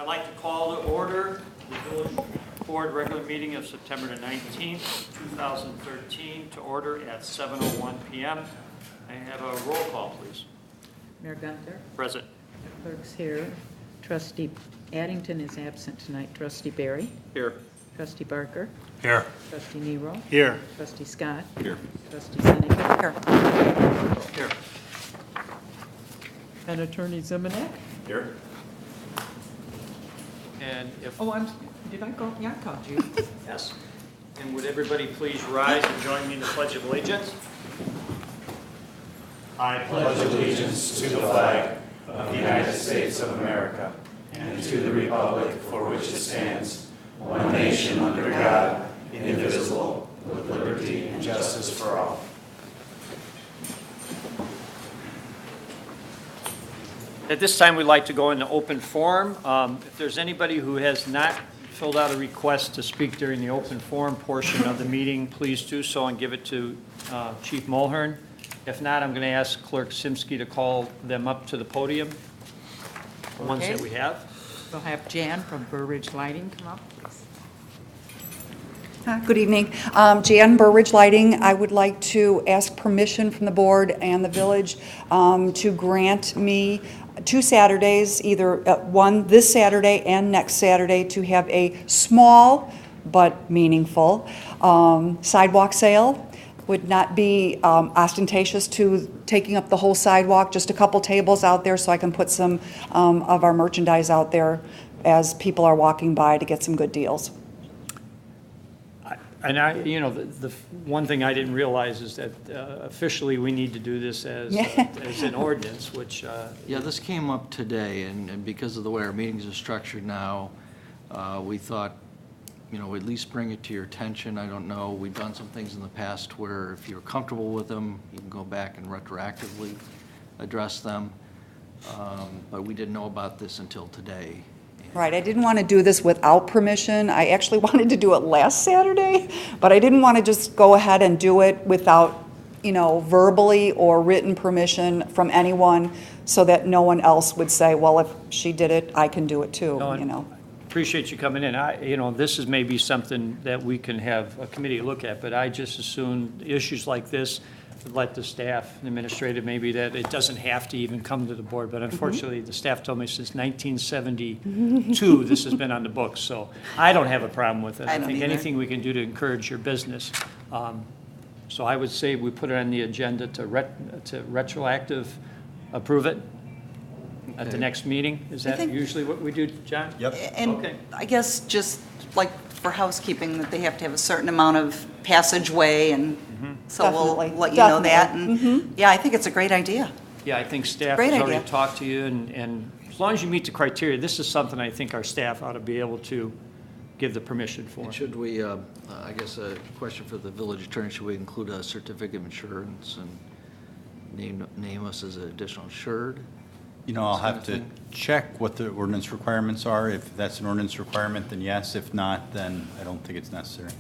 I'd like to call to order the Village Board regular meeting of September the 19th, 2013, to order at 7:01 p.m. I have a roll call, please. Mayor Gunther. Present. Clerk's here. Trustee Addington is absent tonight. Trustee Barry. Here. Trustee Barker. Here. Trustee Nero. Here. Trustee Scott. Here. Trustee Seneca. Here. And Attorney Zimmerman. Here. And if, Did I call? Yeah, I called you. yes. And would everybody please rise and join me in the Pledge of Allegiance? I pledge allegiance to the flag of the United States of America and to the republic for which it stands, one nation under God, indivisible, with liberty and justice for all. At this time, we'd like to go into open forum. If there's anybody who has not filled out a request to speak during the open forum portion of the meeting, please do so and give it to Chief Mulhern. If not, I'm going to ask Clerk Simsky to call them up to the podium, the ones that we have. We'll have Jan from Burridge Lighting come up, please. Good evening. Jan, Burridge Lighting. I would like to ask permission from the board and the village to grant me 2 Saturdays, either one this Saturday and next Saturday, to have a small but meaningful sidewalk sale. Would not be ostentatious to taking up the whole sidewalk, just a couple tables out there so I can put some of our merchandise out there as people are walking by to get some good deals. And the one thing I didn't realize is that officially we need to do this as an ordinance, which... Yeah, this came up today, and because of the way our meetings are structured now, we thought, at least bring it to your attention. I don't know, we've done some things in the past where if you're comfortable with them, you can go back and retroactively address them, but we didn't know about this until today. Right, I didn't want to do this without permission. I actually wanted to do it last Saturday, but I didn't want to just go ahead and do it without, verbally or written permission from anyone, so that no one else would say, well, if she did it, I can do it too, Appreciate you coming in. This is maybe something that we can have a committee look at, but I just assume issues like this, let the staff, the administrative, maybe that it doesn't have to even come to the board, but unfortunately, the staff told me since 1972, this has been on the books, so I don't have a problem with it. I think anything we can do to encourage your business. So I would say we put it on the agenda to retroactive approve it at the next meeting. Is that usually what we do, John? Yep. And I guess just like for housekeeping, that they have to have a certain amount of passageway, and so Definitely. we'll let you know that. And yeah, I think it's a great idea. Yeah, I think staff has already talked to you, and as long as you meet the criteria, this is something I think our staff ought to be able to give the permission for. And should we, I guess a question for the village attorney, should we include a certificate of insurance and name us as an additional insured? I'll have to check what the ordinance requirements are. If that's an ordinance requirement, then yes. If not, then I don't think it's necessary.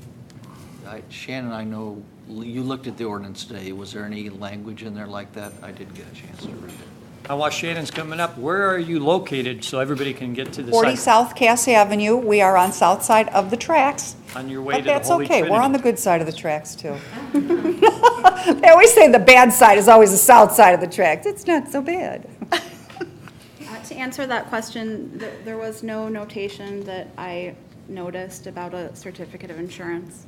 Shannon, I know you looked at the ordinance today. Was there any language in there like that? I didn't get a chance to read it. Now, while Shannon's coming up, where are you located so everybody can get to the 40 site? South Cass Avenue. We are on south side of the tracks. On your way to the But that's Holy okay. Trinity. We're on the good side of the tracks, too. They always say the bad side is always the south side of the tracks. It's not so bad. To answer that question, there was no notation that I noticed about a certificate of insurance.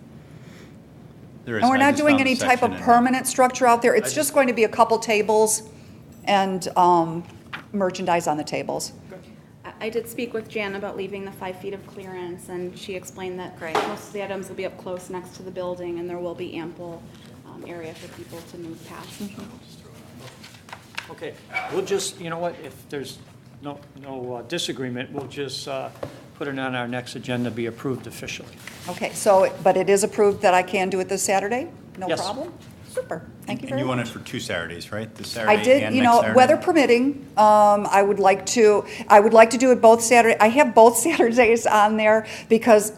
There is. And we're I not just doing found any the type section of in- permanent structure out there. It's just going to be a couple tables and merchandise on the tables. I did speak with Jan about leaving the 5 feet of clearance, and she explained that most of the items will be up close next to the building, and there will be ample area for people to move past. Okay, we'll just, if there's no disagreement, we'll just put it on our next agenda, be approved officially. Okay, but it is approved that I can do it this Saturday? No Yes. problem? Super. Thank you And very you much. want it for 2 Saturdays, right? This Saturday I did, and next Saturday? weather permitting, I would like to do it both Saturday. I have both Saturdays on there because,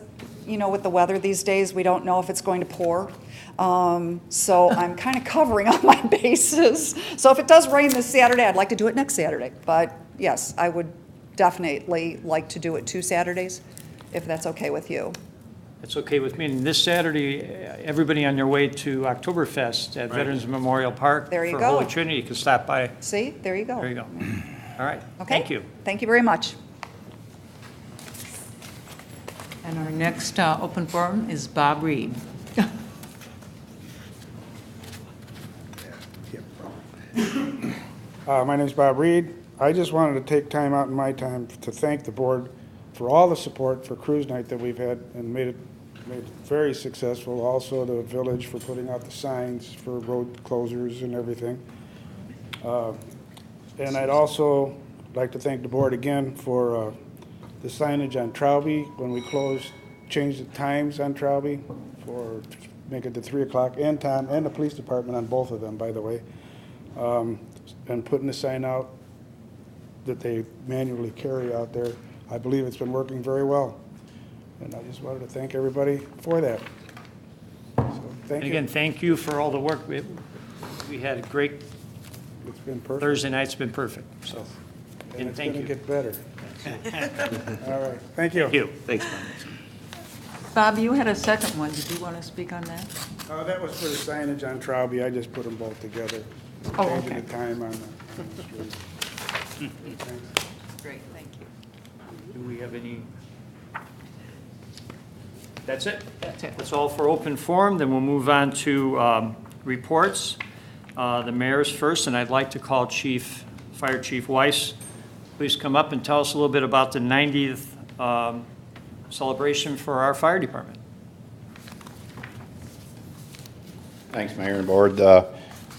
with the weather these days, we don't know if it's going to pour. So I'm kind of covering all my bases. So if it does rain this Saturday, I'd like to do it next Saturday. But yes, I would definitely like to do it 2 Saturdays, if that's okay with you. It's okay with me. And this Saturday, everybody on their way to Oktoberfest at Veterans Memorial Park There you for go. Holy Trinity can stop by. See, there you go. There you go. All right. Okay? Thank you. Thank you very much. And our next open forum is Bob Reed. My name's Bob Reed. I just wanted to take time out in my time to thank the board for all the support for cruise night that we've had and made it very successful. Also the village for putting out the signs for road closures and everything. And I'd also like to thank the board again for the signage on Trowbridge when we changed the times on Trowbridge for, make it to 3 o'clock, and Tom, and the police department on both of them, by the way. And putting the sign out that they manually carry out there. I believe it's been working very well. And I just wanted to thank everybody for that. So, thank And you. again, thank you for all the work. We had a great It's been perfect. Thursday night's been perfect, so. And And it's thank gonna you. get better. All right, thank you. Thank you. Thanks, Bob, you had a second one. Did you want to speak on that? That was for the signage on Trowbridge. I just put them both together. Oh, Changing okay. the time on the street. Thanks. Great, thank you. Do we have any? That's it? That's it. That's all for open forum. Then we'll move on to reports. The mayor's first, and I'd like to call Fire Chief Weiss. Please come up and tell us a little bit about the 90th celebration for our fire department. Thanks, Mayor and Board.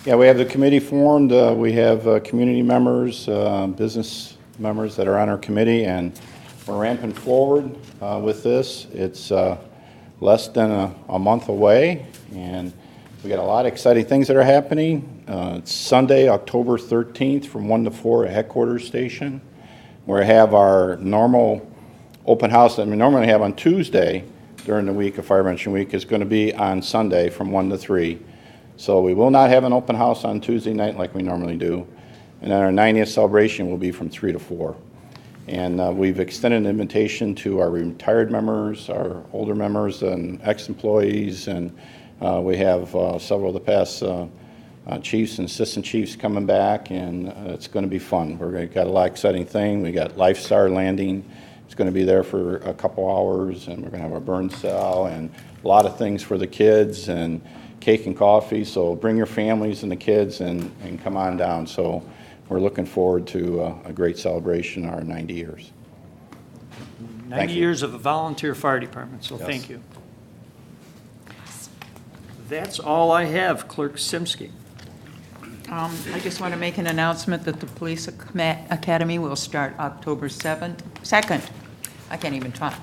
Yeah, we have the committee formed. We have community members, business members that are on our committee, and we're ramping forward with this. It's less than a month away, and we got a lot of exciting things that are happening. It's Sunday, October 13th from 1 to 4 at Headquarters Station. We have our normal open house that we normally have on Tuesday during the week of Fire Prevention Week is going to be on Sunday from 1 to 3. So we will not have an open house on Tuesday night like we normally do. And then our 90th celebration will be from 3 to 4. And we've extended an invitation to our retired members, our older members, and ex-employees. And we have several of the past chiefs and assistant chiefs coming back, and it's going to be fun. We've got a lot of exciting things. We got Lifestar Landing. It's going to be there for a couple hours, and we're going to have a burn cell and a lot of things for the kids and cake and coffee. So bring your families and the kids and come on down. So we're looking forward to a great celebration, our 90 years. 90 you. years of a volunteer fire department, so Yes. thank you. That's all I have, Clerk Simsky. I just want to make an announcement that the Police Academy will start October 2nd. I can't even talk.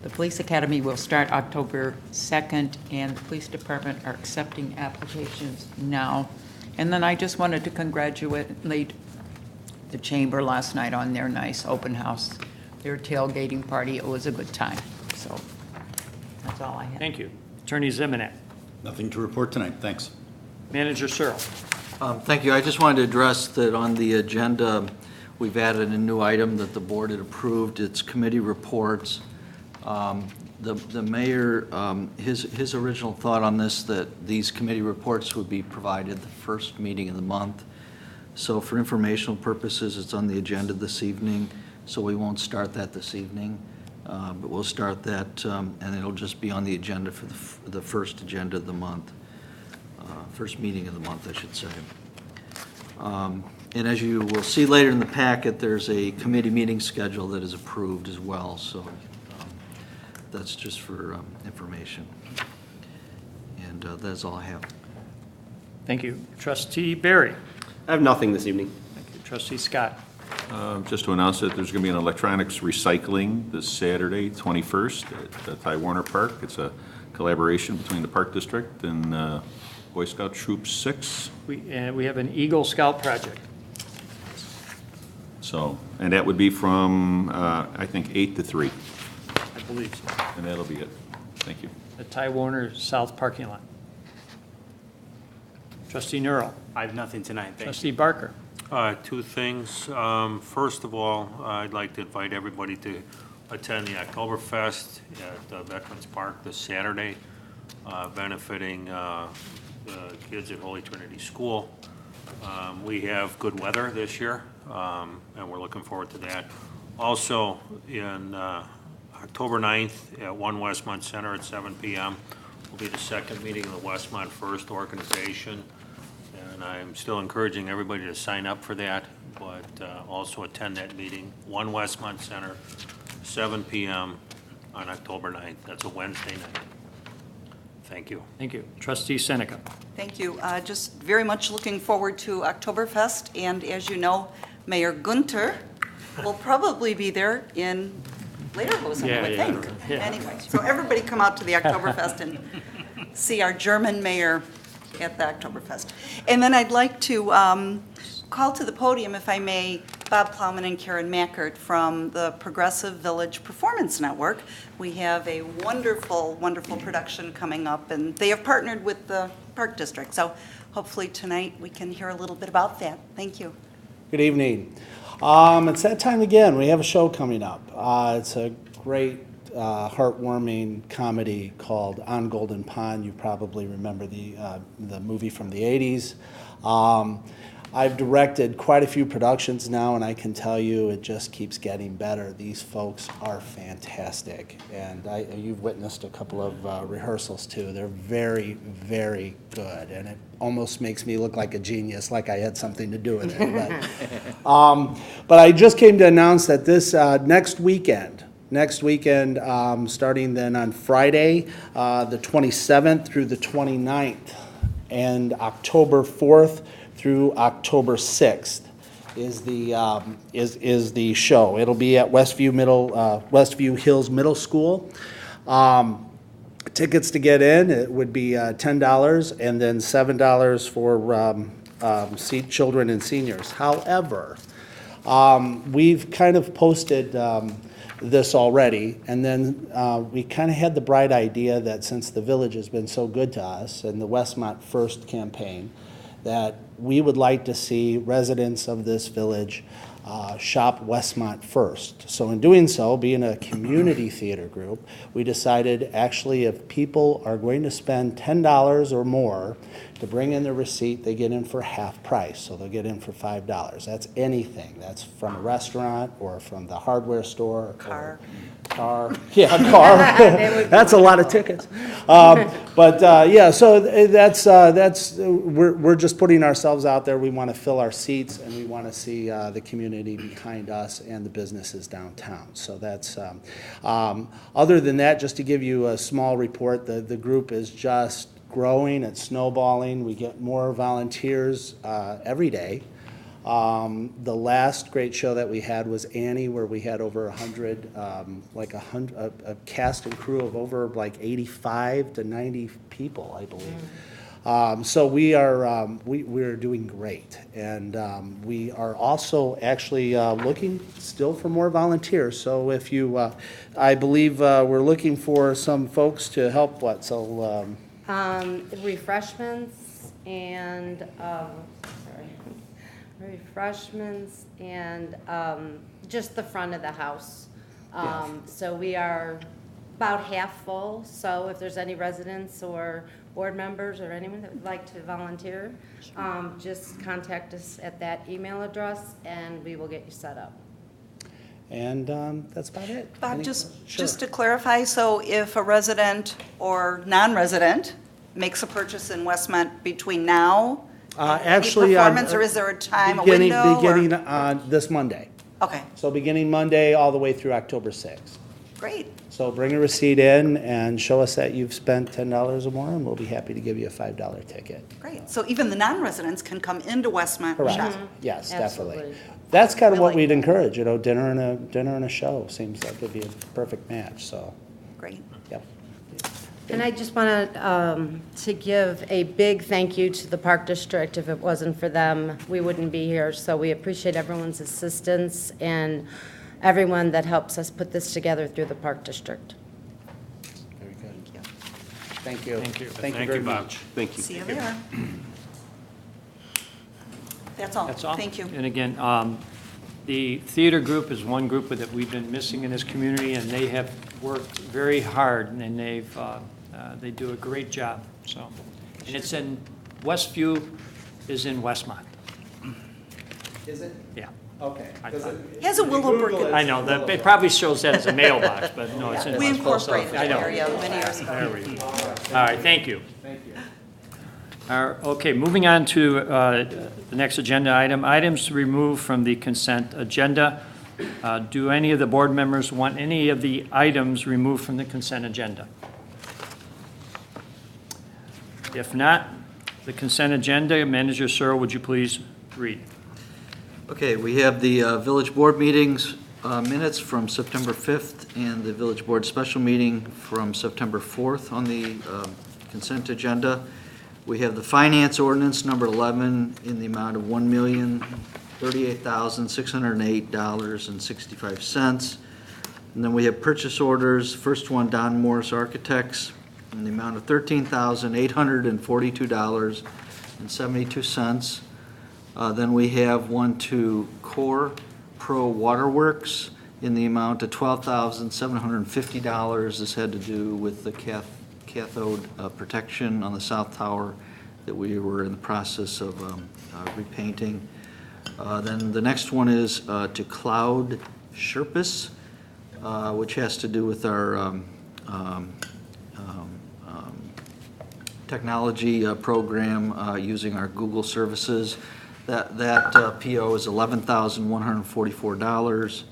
The Police Academy will start October 2nd, and the Police Department are accepting applications now. And then I just wanted to congratulate the Chamber last night on their nice open house, their tailgating party. It was a good time. So that's all I have. Thank you. Attorney Zimonak. Nothing to report tonight, thanks. Manager Searle. Thank you. I just wanted to address that on the agenda, we've added a new item that the board had approved. It's committee reports. The mayor, his original thought on this, that these committee reports would be provided the first meeting of the month. So for informational purposes, it's on the agenda this evening, so we won't start that this evening. But we'll start that, and it'll just be on the agenda for the first agenda of the month. First meeting of the month, I should say. And as you will see later in the packet, there's a committee meeting schedule that is approved as well, so that's just for information. And that's all I have. Thank you. Trustee Barry. I have nothing this evening. Thank you. Trustee Scott. Just to announce that there's going to be an electronics recycling this Saturday, 21st, at Ty Warner Park. It's a collaboration between the Park District and Boy Scout Troop 6. We have an Eagle Scout project. So, and that would be from, I think, 8 to 3, I believe so. and that'll be it. Thank you. The Ty Warner South parking lot. Trustee Nurl. I have nothing tonight, thank you. Trustee Barker. Two things. First of all, I'd like to invite everybody to attend the Oktoberfest at Veterans Park this Saturday, benefiting the kids at Holy Trinity School. We have good weather this year, and we're looking forward to that. Also, in October 9th at 1 Westmont Center at 7 p.m. will be the second meeting of the Westmont First organization. And I'm still encouraging everybody to sign up for that, but also attend that meeting, 1 Westmont Center, 7 p.m. on October 9th. That's a Wednesday night. Thank you. Thank you. Trustee Seneca. Thank you. Just very much looking forward to Oktoberfest, and as you know, Mayor Gunter will probably be there in Lederhosen, I would think. Yeah. Anyway, so everybody come out to the Oktoberfest and see our German mayor at the Oktoberfest. And then I'd like to call to the podium, if I may, Bob Plowman and Karen Mackert from the Progressive Village Performance Network. We have a wonderful, wonderful production coming up, and they have partnered with the Park District. So hopefully tonight we can hear a little bit about that. Thank you. Good evening. It's that time again. We have a show coming up. It's a great, heartwarming comedy called On Golden Pond. You probably remember the movie from the 80s. I've directed quite a few productions now, and I can tell you it just keeps getting better. These folks are fantastic, and you've witnessed a couple of rehearsals too. They're very, very good, and it almost makes me look like a genius, like I had something to do with it. But I just came to announce that this next weekend, starting then on Friday, the 27th through the 29th, and October 4th through October 6th is the show. It'll be at Westview Hills Middle School. Tickets to get in, it would be $10 and then $7 for seat children and seniors. However, we've kind of posted this already, and then we kind of had the bright idea that since the village has been so good to us and the Westmont First campaign, that we would like to see residents of this village shop Westmont First. So in doing so, being a community theater group, we decided actually if people are going to spend $10 or more to bring in their receipt, they get in for half price. So they'll get in for $5. That's anything. That's from a restaurant or from the hardware store. Car. Yeah, car. That's a lot of tickets. Yeah, so we're just putting ourselves out there. We want to fill our seats, and we want to see the community behind us and the businesses downtown. So that's other than that, just to give you a small report, the group is just growing. It's snowballing. We get more volunteers every day. The last great show that we had was Annie, where we had over 100, a cast and crew of over 85 to 90 people, I believe. So we're doing great, and we are also actually looking still for more volunteers. So if you, I believe we're looking for some folks to help. Refreshments and refreshments and just the front of the house. So we are about half full, so if there's any residents or board members or anyone that would like to volunteer, just contact us at that email address and we will get you set up. And that's about it. Bob, just to clarify, so if a resident or non-resident makes a purchase in Westmont between now Actually, performance, or is there a time, a window? Beginning on this Monday. Okay, So beginning Monday all the way through October 6th. great. So bring a receipt in and show us that you've spent $10 or more, and we'll be happy to give you a $5 ticket. Great. So even the non-residents can come into Westmont and shop. Yes, Absolutely. definitely. That's kind of what Really? we'd encourage, dinner and a show seems like it'd be a perfect match, so, Great. yep. And I just want to give a big thank you to the Park District. If it wasn't for them, we wouldn't be here. So we appreciate everyone's assistance and everyone that helps us put this together through the Park District. Very good. Thank you. Thank you. Thank you very Bob. much. Thank you. See you there. That's all. That's all? Thank you. And again, the theater group is one group that we've been missing in this community, and they have worked very hard, and they do a great job, so. And it's in, Westview is in Westmont, Is it? yeah. Okay. I 'Cause thought- it- Has a if you Willowbrook- Google I know, that, it probably shows that as a mailbox, but no, it's in. We West Post incorporated Office. I that know. area many years ago. There we go. All right, thank you. Thank you. Okay, moving on to the next agenda item, items removed from the consent agenda. Do any of the board members want any of the items removed from the consent agenda? If not, the consent agenda, Manager Searle, would you please read? Okay, we have the village board meetings minutes from September 5th and the village board special meeting from September 4th on the consent agenda. We have the finance ordinance number 11 in the amount of $1,038,608.65. And then we have purchase orders. First one, Don Morris Architects, in the amount of $13,842.72. Then we have one to Core Pro Waterworks in the amount of $12,750. This had to do with the cathode protection on the south tower that we were in the process of repainting. Then the next one is to Cloud Sherpas, which has to do with our technology program using our Google services. That PO is $11,144.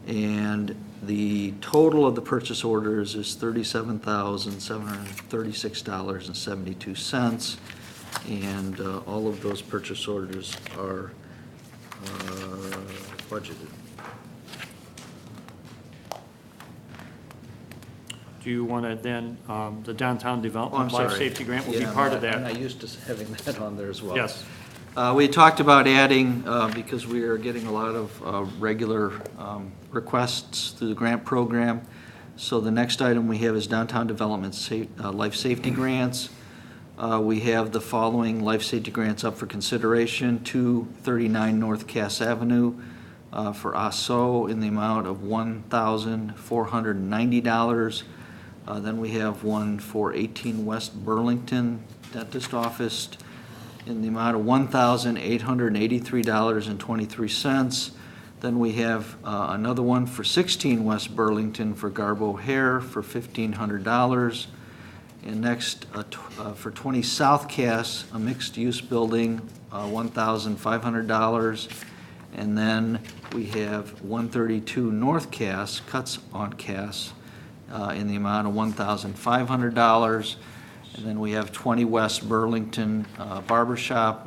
And the total of the purchase orders is $37,736.72. And all of those purchase orders are budgeted. Do you want to then, the downtown Oh, I'm development life sorry. safety grant will be Yeah, part of I'm that? not used to having that on there as well. Yes. We talked about adding, because we are getting a lot of regular requests through the grant program. So the next item we have is downtown development life safety grants. We have the following life safety grants up for consideration: 239 North Cass Avenue for ASO in the amount of $1,490. Then we have one for 18 West Burlington Dentist Office in the amount of $1,883.23. Then we have another one for 16 West Burlington for Garbo Hair for $1,500. And next, for 20 South Cass, a mixed-use building, $1,500. And then we have 132 North Cass, Cuts on Cass, in the amount of $1,500. And then we have 20 West Burlington Barber Shop,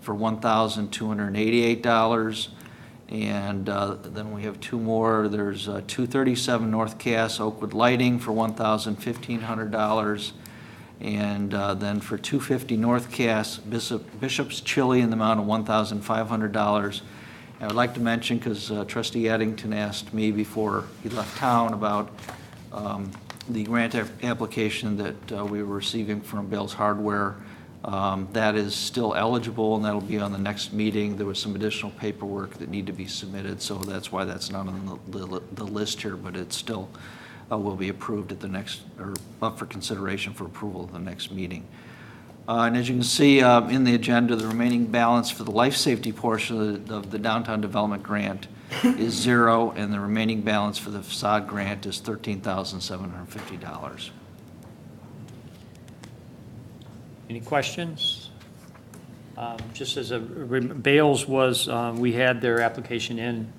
for $1,288. And then we have two more. There's 237 North Cass, Oakwood Lighting for $1,1500. And then for 250 North Cass, Bishop's Chili in the amount of $1,500. I would like to mention, because Trustee Addington asked me before he left town about the grant application that we were receiving from Bales Hardware. That is still eligible, and that'll be on the next meeting. There was some additional paperwork that need to be submitted, so that's why that's not on the list here, but it still will be approved at the next, or up for consideration for approval at the next meeting. And as you can see in the agenda, the remaining balance for the life safety portion of the downtown development grant is $0, and the remaining balance for the facade grant is $13,750. Any questions? Just as Bales was, we had their application in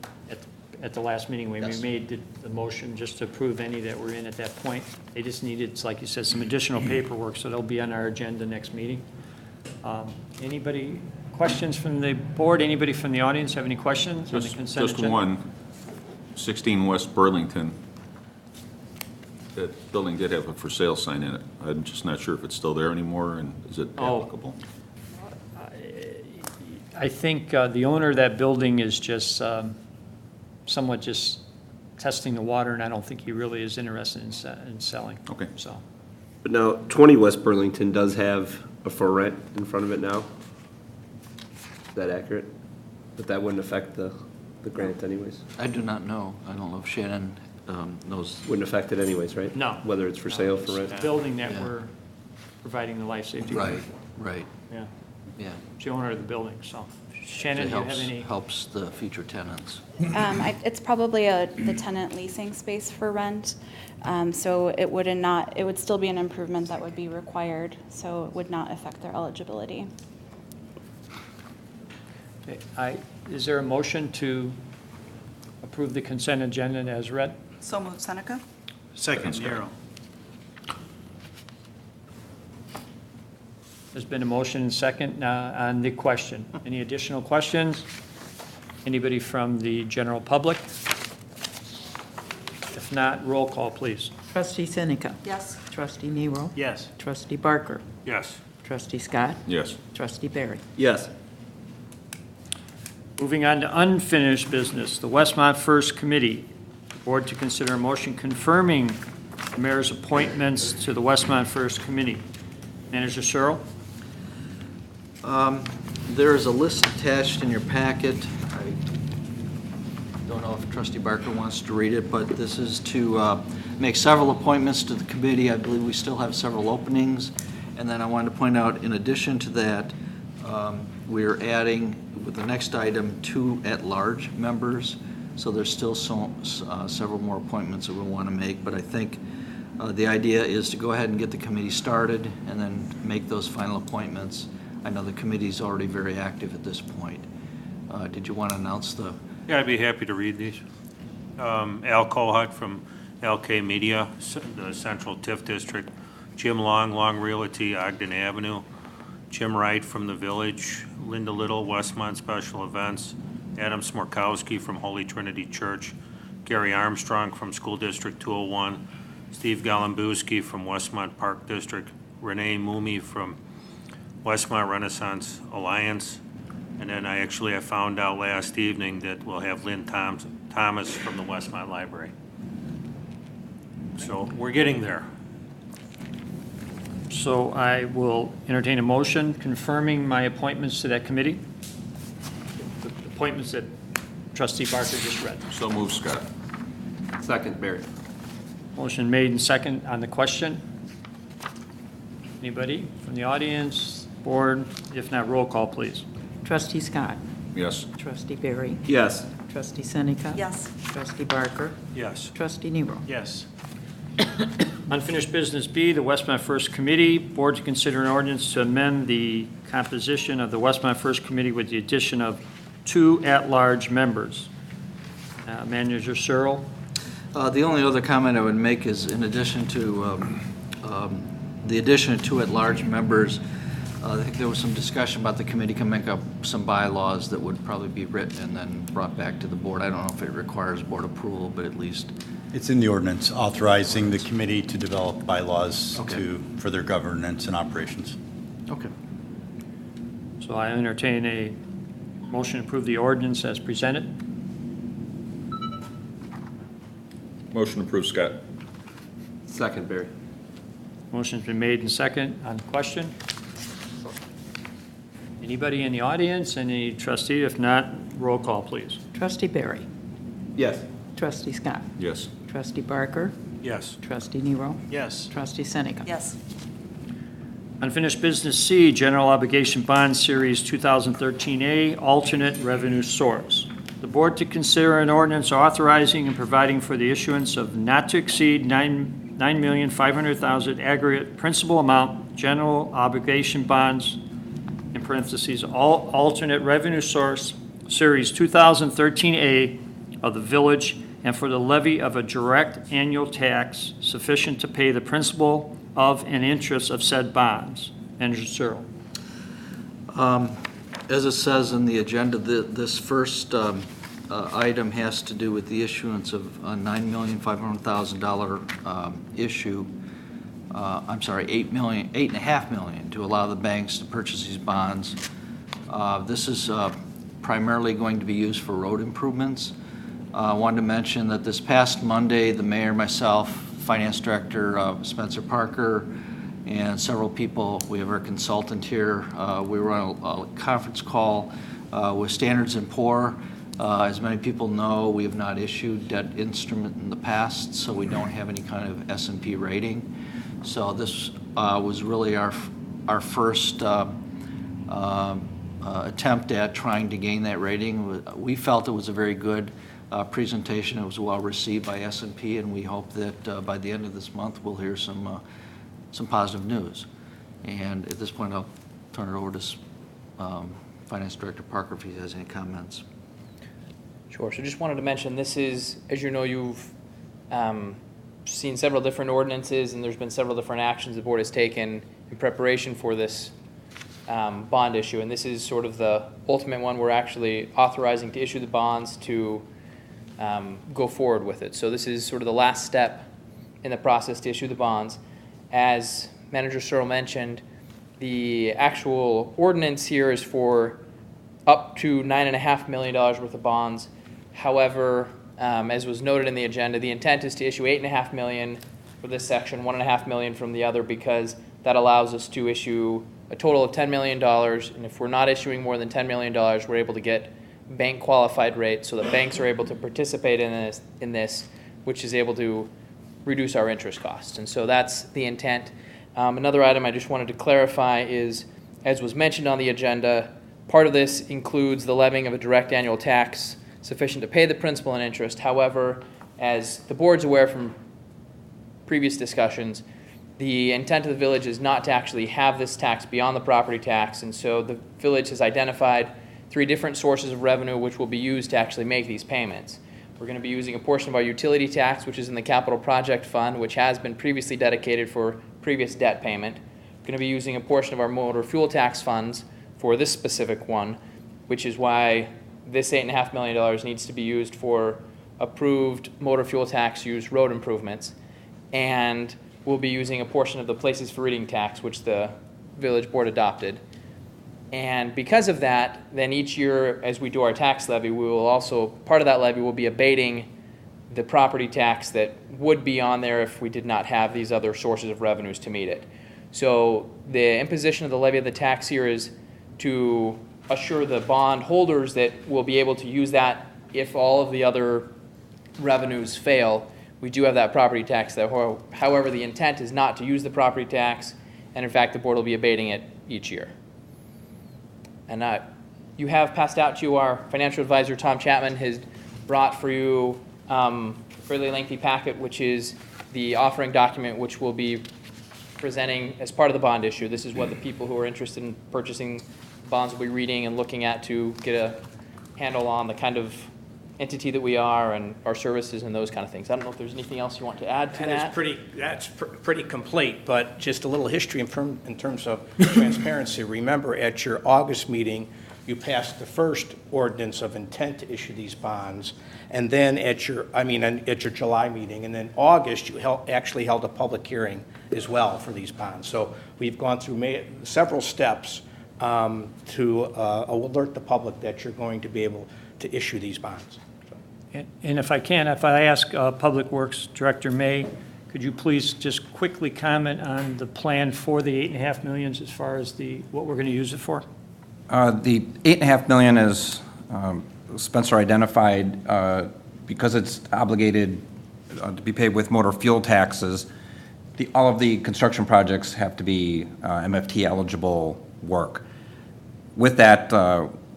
at the last meeting. We Yes. made the motion just to approve any that were in at that point. They just needed, like you said, some additional paperwork, so they'll be on our agenda next meeting. Anybody, questions from the board? Anybody from the audience have any questions on the consent Just agenda? one, 16 West Burlington. That building did have a for sale sign in it. I'm just not sure if it's still there anymore, and is it Oh. applicable? I think the owner of that building is just somewhat just testing the water, and I don't think he really is interested in selling. Okay. So, But now, 20 West Burlington does have a for rent in front of it now? that accurate? That wouldn't affect the grant anyways? I do not know. I don't know if Shannon knows. Wouldn't affect it anyways, right? No. Whether it's for No, sale, it's for rent? the building that Yeah. we're providing the life safety. Right, right, Yeah, yeah. it's the owner of the building, so. Shannon, It do you have helps- any? Helps the future tenants. It's probably the tenant leasing space for rent, so it would still be an improvement that would be required, so it would not affect their eligibility. Okay, is there a motion to approve the consent agenda as read? So moved, Seneca? Second, Nero. There's been a motion and second on the question. Any additional questions? Anybody from the general public? If not, roll call, please. Trustee Seneca. Yes. Trustee Nero. Yes. Trustee Barker. Yes. Trustee Scott. Yes. Trustee Barry. Yes. Moving on to unfinished business, the Westmont First Committee. Board to consider a motion confirming the mayor's appointments to the Westmont First Committee. Manager Searle? There is a list attached in your packet. I don't know if Trustee Barker wants to read it, but this is to make several appointments to the committee. I believe we still have several openings. And then I wanted to point out, in addition to that, we're adding, with the next item, 2 at-large members. So there's still several more appointments that we want to make, but I think the idea is to go ahead and get the committee started and then make those final appointments. I know the committee's already very active at this point. Did you want to announce the? Yeah, I'd be happy to read these. Al Kohut from LK Media, the Central TIF District. Jim Long, Long Realty, Ogden Avenue. Jim Wright from the Village. Linda Little, Westmont Special Events. Adam Smorkowski from Holy Trinity Church. Gary Armstrong from School District 201. Steve Galambowski from Westmont Park District. Renee Moomey from Westmont Renaissance Alliance. And then I found out last evening that we'll have Lynn Thomas from the Westmont Library. So we're getting there. So I will entertain a motion confirming my appointments to that committee. The appointments that Trustee Barker just read. So move, Scott. Second, Barry. Motion made and second on the question. Anybody from the audience, board? If not, roll call, please. Trustee Scott. Yes. Trustee Barry. Yes. Trustee Seneca. Yes. Trustee Barker. Yes. Trustee Nero. Yes. Unfinished business B, the Westmont First Committee. Board to consider an ordinance to amend the composition of the Westmont First Committee with the addition of 2 at-large members. Manager Searle? The only other comment I would make is, in addition to the addition of 2 at-large members, I think there was some discussion about the committee can make up some bylaws that would probably be written and then brought back to the board. I don't know if it requires board approval, but at least. It's in the ordinance authorizing the committee to develop bylaws Okay. for their governance and operations. Okay. So I entertain a motion to approve the ordinance as presented. Motion approved, Scott. Second, Barry. Motion's been made and second on the question. Anybody in the audience, any trustee? If not, roll call, please. Trustee Barry. Yes. Trustee Scott. Yes. Trustee Barker. Yes. Trustee Nero. Yes. Trustee Seneca. Yes. Unfinished business C, General Obligation Bond Series 2013A, alternate revenue source. The board to consider an ordinance authorizing and providing for the issuance of not to exceed $9,500,000 aggregate principal amount general obligation bonds, in parentheses, all alternate revenue source, Series 2013A of the village, and for the levy of a direct annual tax sufficient to pay the principal of and interest of said bonds. Manager Searle. As it says in the agenda, this first item has to do with the issuance of a $9,500,000 issue. I'm sorry, $8.5 million to allow the banks to purchase these bonds. This is primarily going to be used for road improvements. I wanted to mention that this past Monday, the mayor, myself, finance director Spencer Parker, and several people, we have our consultant here, we were on a conference call With Standards & Poor, as many people know, we have not issued debt instrument in the past, so we don't have any kind of S&P rating. So this was really our first attempt at trying to gain that rating. We felt it was a very good presentation. It was well received by S&P, and we hope that by the end of this month we'll hear some positive news. And at this point, I'll turn it over to Finance Director Parker if he has any comments. Sure. So just wanted to mention, this is, as you know, you've seen several different ordinances, and there's been several different actions the board has taken in preparation for this bond issue. And this is sort of the ultimate one. We're actually authorizing to issue the bonds to go forward with it. So this is sort of the last step in the process to issue the bonds. As Manager Searle mentioned, the actual ordinance here is for up to $9.5 million worth of bonds. However, as was noted in the agenda, the intent is to issue $8.5 million for this section, $1.5 million from the other, because that allows us to issue a total of $10 million. And if we're not issuing more than $10 million, we're able to get bank qualified rates so that banks are able to participate in this, which is able to reduce our interest costs. And so that's the intent. Another item I just wanted to clarify is, as was mentioned on the agenda, part of this includes the levying of a direct annual tax sufficient to pay the principal and interest. However, as the board's aware from previous discussions, the intent of the village is not to actually have this tax beyond the property tax, and so the village has identified 3 different sources of revenue which will be used to actually make these payments. We're going to be using a portion of our utility tax, which is in the capital project fund, which has been previously dedicated for previous debt payment. We're going to be using a portion of our motor fuel tax funds for this specific one, which is why this $8.5 million needs to be used for approved motor fuel tax use road improvements. And we'll be using a portion of the places for reading tax, which the village board adopted. And because of that, then each year as we do our tax levy, we will also, part of that levy will be abating the property tax that would be on there if we did not have these other sources of revenues to meet it. So the imposition of the levy of the tax here is to assure the bond holders that we'll be able to use that if all of the other revenues fail. We do have that property tax there. However, the intent is not to use the property tax, and in fact, the board will be abating it each year. And you have passed out to you our financial advisor, Tom Chapman, has brought for you a fairly lengthy packet, which is the offering document, which we'll be presenting as part of the bond issue. This is what the people who are interested in purchasing bonds will be reading and looking at to get a handle on the kind of entity that we are and our services and those kind of things. I don't know if there's anything else you want to add to that. That's pretty complete, but just a little history in terms of transparency. Remember, at your August meeting, you passed the first ordinance of intent to issue these bonds, and then at your July meeting, and then August, you actually held a public hearing as well for these bonds. So we've gone through several steps to alert the public that you're going to be able to issue these bonds. And if I ask Public Works Director May, could you please just quickly comment on the plan for the $8.5 million as far as what we're going to use it for? The $8.5 million is, Spencer identified, because it's obligated to be paid with motor fuel taxes, all of the construction projects have to be MFT eligible work. With that,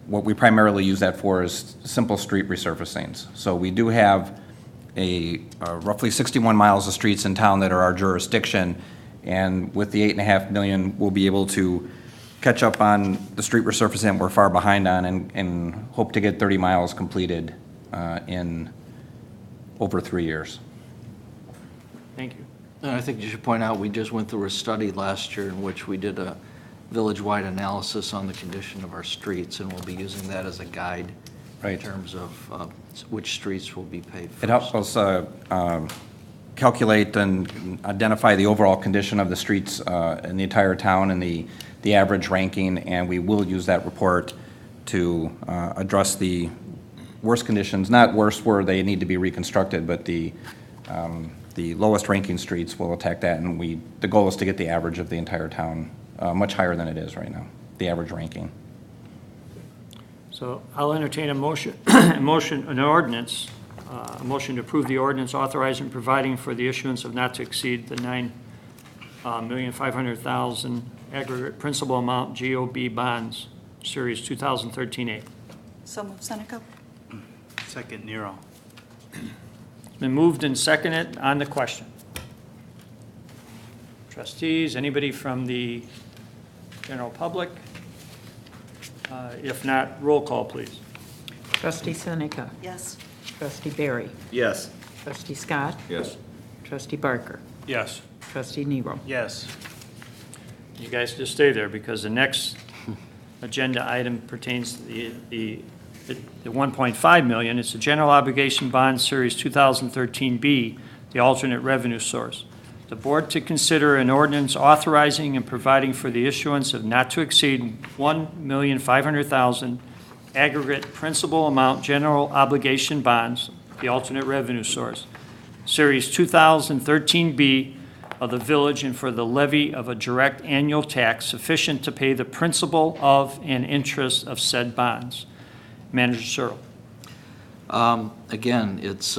what we primarily use that for is simple street resurfacings. So we do have roughly 61 miles of streets in town that are our jurisdiction, and with the $8.5 million, we'll be able to catch up on the street resurfacing we're far behind on, and hope to get 30 miles completed in over 3 years. Thank you. And I think you should point out, we just went through a study last year in which we did a village-wide analysis on the condition of our streets, and we'll be using that as a guide in terms of which streets will be paid first. It helps us calculate and identify the overall condition of the streets in the entire town and the average ranking, and we will use that report to address the worst conditions, not worse where they need to be reconstructed, but the lowest ranking streets will attack that, and the goal is to get the average of the entire town much higher than it is right now, the average ranking. So I'll entertain a motion, a motion to approve the ordinance authorizing and providing for the issuance of not to exceed the $9,500,000 aggregate principal amount GOB bonds, Series 2013A. So move Seneca. Second, Nero. It's been moved and seconded on the question. Trustees, anybody from the general public? If not, roll call, please. Trustee Seneca. Yes. Trustee Barry. Yes. Trustee Scott. Yes. Trustee Barker. Yes. Trustee Nero. Yes. You guys just stay there because the next agenda item pertains to the 1.5 million. It's the general obligation bond series 2013B, the alternate revenue source. The board to consider an ordinance authorizing and providing for the issuance of not to exceed $1,500,000 aggregate principal amount general obligation bonds, the alternate revenue source, series 2013B of the village, and for the levy of a direct annual tax sufficient to pay the principal of and interest of said bonds. Manager Searle. Again, it's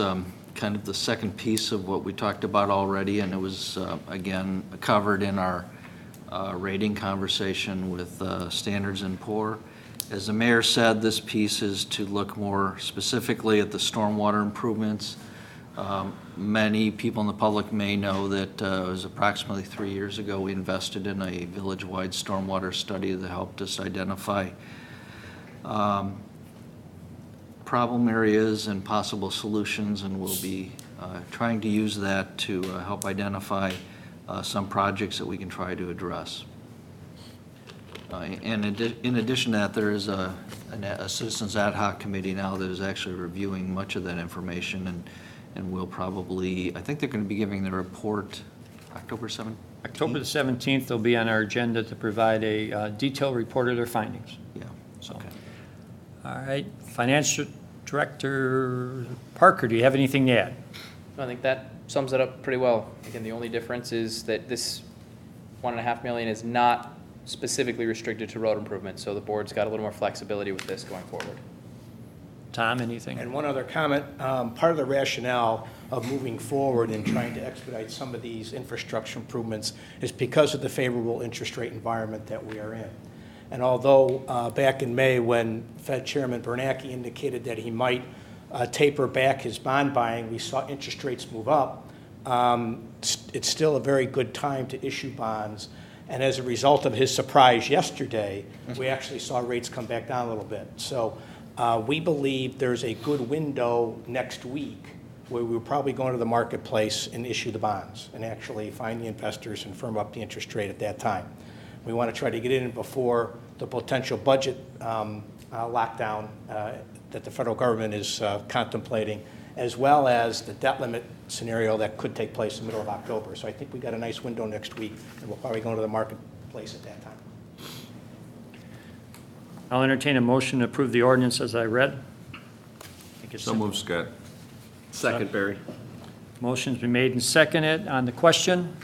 kind of the second piece of what we talked about already, and it was, again, covered in our rating conversation with Standards & Poor. As the mayor said, this piece is to look more specifically at the stormwater improvements. Many people in the public may know that it was approximately 3 years ago we invested in a village-wide stormwater study that helped us identify problem areas and possible solutions, and we'll be trying to use that to help identify some projects that we can try to address. And in addition to that, there is a Citizens Ad Hoc Committee now that is actually reviewing much of that information, and we'll probably, I think they're going to be giving their report October 7th? October the 17th, they'll be on our agenda to provide a detailed report of their findings. Yeah. So, all right, Financial Director Parker, do you have anything to add? I think that sums it up pretty well. Again, the only difference is that this $1.5 million is not specifically restricted to road improvements, so the board's got a little more flexibility with this going forward. Tom, anything? And one other comment, part of the rationale of moving forward and trying to expedite some of these infrastructure improvements is because of the favorable interest rate environment that we are in. And although back in May, when Fed Chairman Bernanke indicated that he might taper back his bond buying, we saw interest rates move up. It's still a very good time to issue bonds. And as a result of his surprise yesterday, we actually saw rates come back down a little bit. So we believe there's a good window next week where we'll probably go into the marketplace and issue the bonds and actually find the investors and firm up the interest rate at that time. We want to try to get in before the potential budget lockdown that the federal government is contemplating, as well as the debt limit scenario that could take place in the middle of October. So I think we got a nice window next week, and we'll probably go into the marketplace at that time. I'll entertain a motion to approve the ordinance as I read. So move, Scott. Second, Barry. Motion's been made and seconded on the question.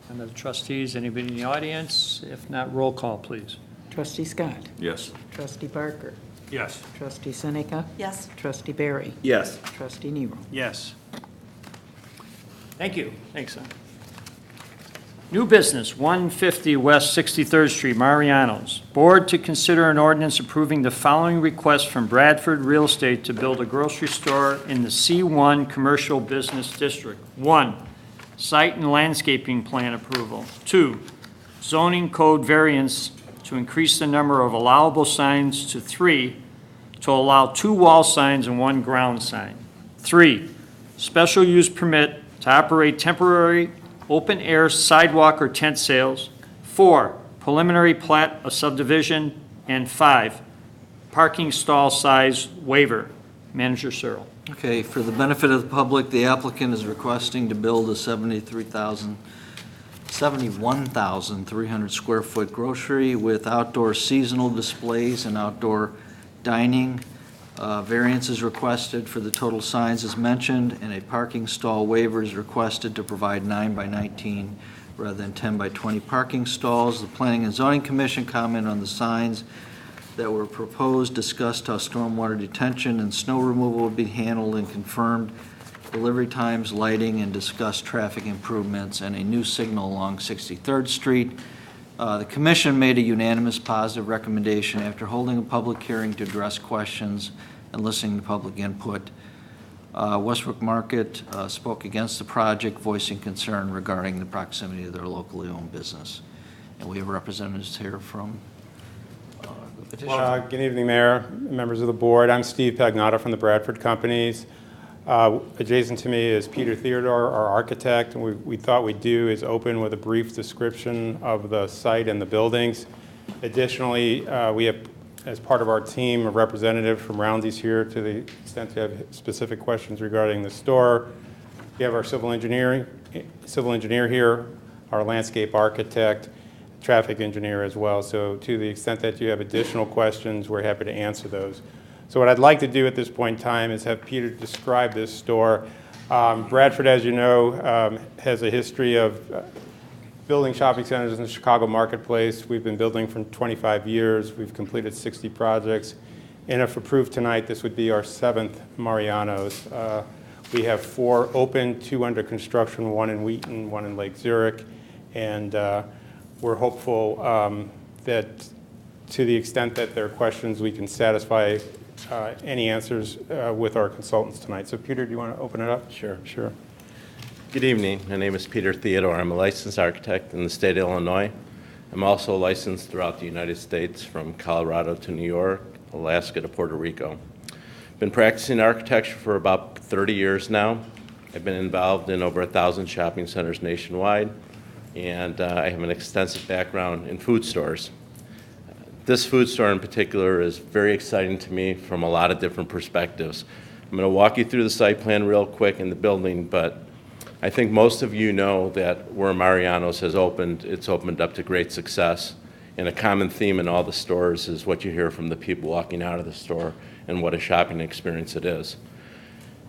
And the trustees, anybody in the audience? If not, roll call, please. Trustee Scott. Yes. Trustee Barker. Yes. Trustee Seneca. Yes. Trustee Barry. Yes. Trustee Nero. Yes. Thank you. Thanks, son. New business, 150 West 63rd Street, Mariano's. Board to consider an ordinance approving the following request from Bradford Real Estate to build a grocery store in the C1 Commercial Business District. 1, site and landscaping plan approval. 2, zoning code variance to increase the number of allowable signs to 3, to allow 2 wall signs and 1 ground sign. 3, special use permit to operate temporary open-air sidewalk or tent sales. 4, preliminary plat of subdivision. And 5, parking stall size waiver. Manager Searle. Okay, for the benefit of the public, the applicant is requesting to build a 71,300 square foot grocery with outdoor seasonal displays and outdoor dining. Variance is requested for the total signs as mentioned, and a parking stall waiver is requested to provide 9 by 19 rather than 10 by 20 parking stalls. The Planning and Zoning Commission comment on the signs that were proposed, discussed how stormwater detention and snow removal would be handled, and confirmed delivery times, lighting, and discussed traffic improvements and a new signal along 63rd Street. The commission made a unanimous positive recommendation after holding a public hearing to address questions and listening to public input. Westbrook Market spoke against the project, voicing concern regarding the proximity of their locally owned business. And we have representatives here from the petitioner. Good evening, Mayor, members of the board. I'm Steve Pagnotta from the Bradford Companies. Adjacent to me is Peter Theodore, our architect, and we thought we'd do is open with a brief description of the site and the buildings. Additionally, we have, as part of our team, a representative from Roundsy's here to the extent you have specific questions regarding the store. We have our civil engineer here, our landscape architect, traffic engineer as well. So to the extent that you have additional questions, we're happy to answer those. So what I'd like to do at this point in time is have Peter describe this store. Bradford, as you know, has a history of building shopping centers in the Chicago marketplace. We've been building for 25 years. We've completed 60 projects. And if approved tonight, this would be our 7th Mariano's. We have 4 open, 2 under construction, 1 in Wheaton, 1 in Lake Zurich. And we're hopeful that to the extent that there are questions, we can satisfy any answers with our consultants tonight. So Peter, do you want to open it up? Sure. Sure. Good evening. My name is Peter Theodore. I'm a licensed architect in the state of Illinois. I'm also licensed throughout the United States, from Colorado to New York, Alaska to Puerto Rico. Been practicing architecture for about 30 years now. I've been involved in over 1,000 shopping centers nationwide, and I have an extensive background in food stores. This food store in particular is very exciting to me from a lot of different perspectives. I'm going to walk you through the site plan real quick in the building, but I think most of you know that where Mariano's has opened, it's opened up to great success. And a common theme in all the stores is what you hear from the people walking out of the store and what a shopping experience it is.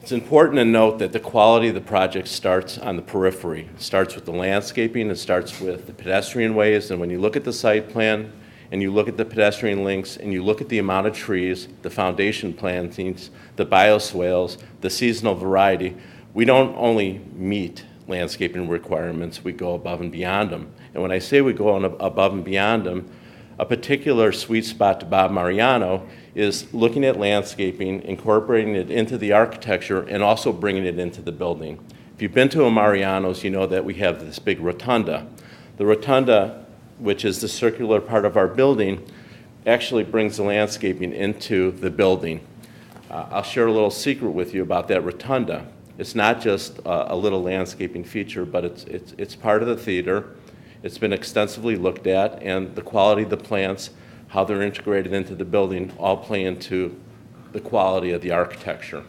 It's important to note that the quality of the project starts on the periphery. It starts with the landscaping, it starts with the pedestrian ways, and when you look at the site plan, and you look at the pedestrian links, and you look at the amount of trees, the foundation plantings, the bioswales, the seasonal variety, we don't only meet landscaping requirements, we go above and beyond them. And when I say we go above and beyond them, a particular sweet spot to Bob Mariano is looking at landscaping, incorporating it into the architecture, and also bringing it into the building. If you've been to a Mariano's, you know that we have this big rotunda. The rotunda, which is the circular part of our building, actually brings the landscaping into the building. I'll share a little secret with you about that rotunda. It's not just a little landscaping feature, but it's part of the theater. It's been extensively looked at, and the quality of the plants, how they're integrated into the building, all play into the quality of the architecture.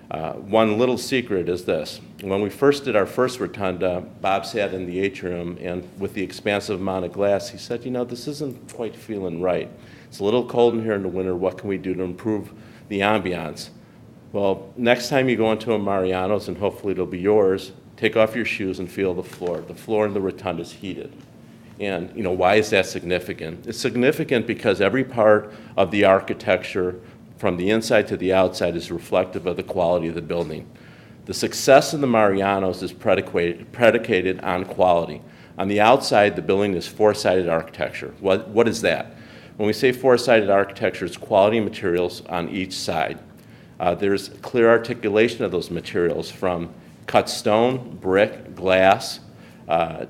One little secret is this. When we first did our first rotunda, Bob sat in the atrium, and with the expansive amount of glass, he said, you know, this isn't quite feeling right. It's a little cold in here in the winter. What can we do to improve the ambiance? Well, next time you go into a Mariano's, and hopefully it'll be yours, take off your shoes and feel the floor. The floor in the rotunda is heated. And, you know, why is that significant? It's significant because every part of the architecture from the inside to the outside is reflective of the quality of the building. The success of the Mariano's is predicated on quality. On the outside, the building is four-sided architecture. What is that? When we say four-sided architecture, it's quality materials on each side. There's clear articulation of those materials from cut stone, brick, glass,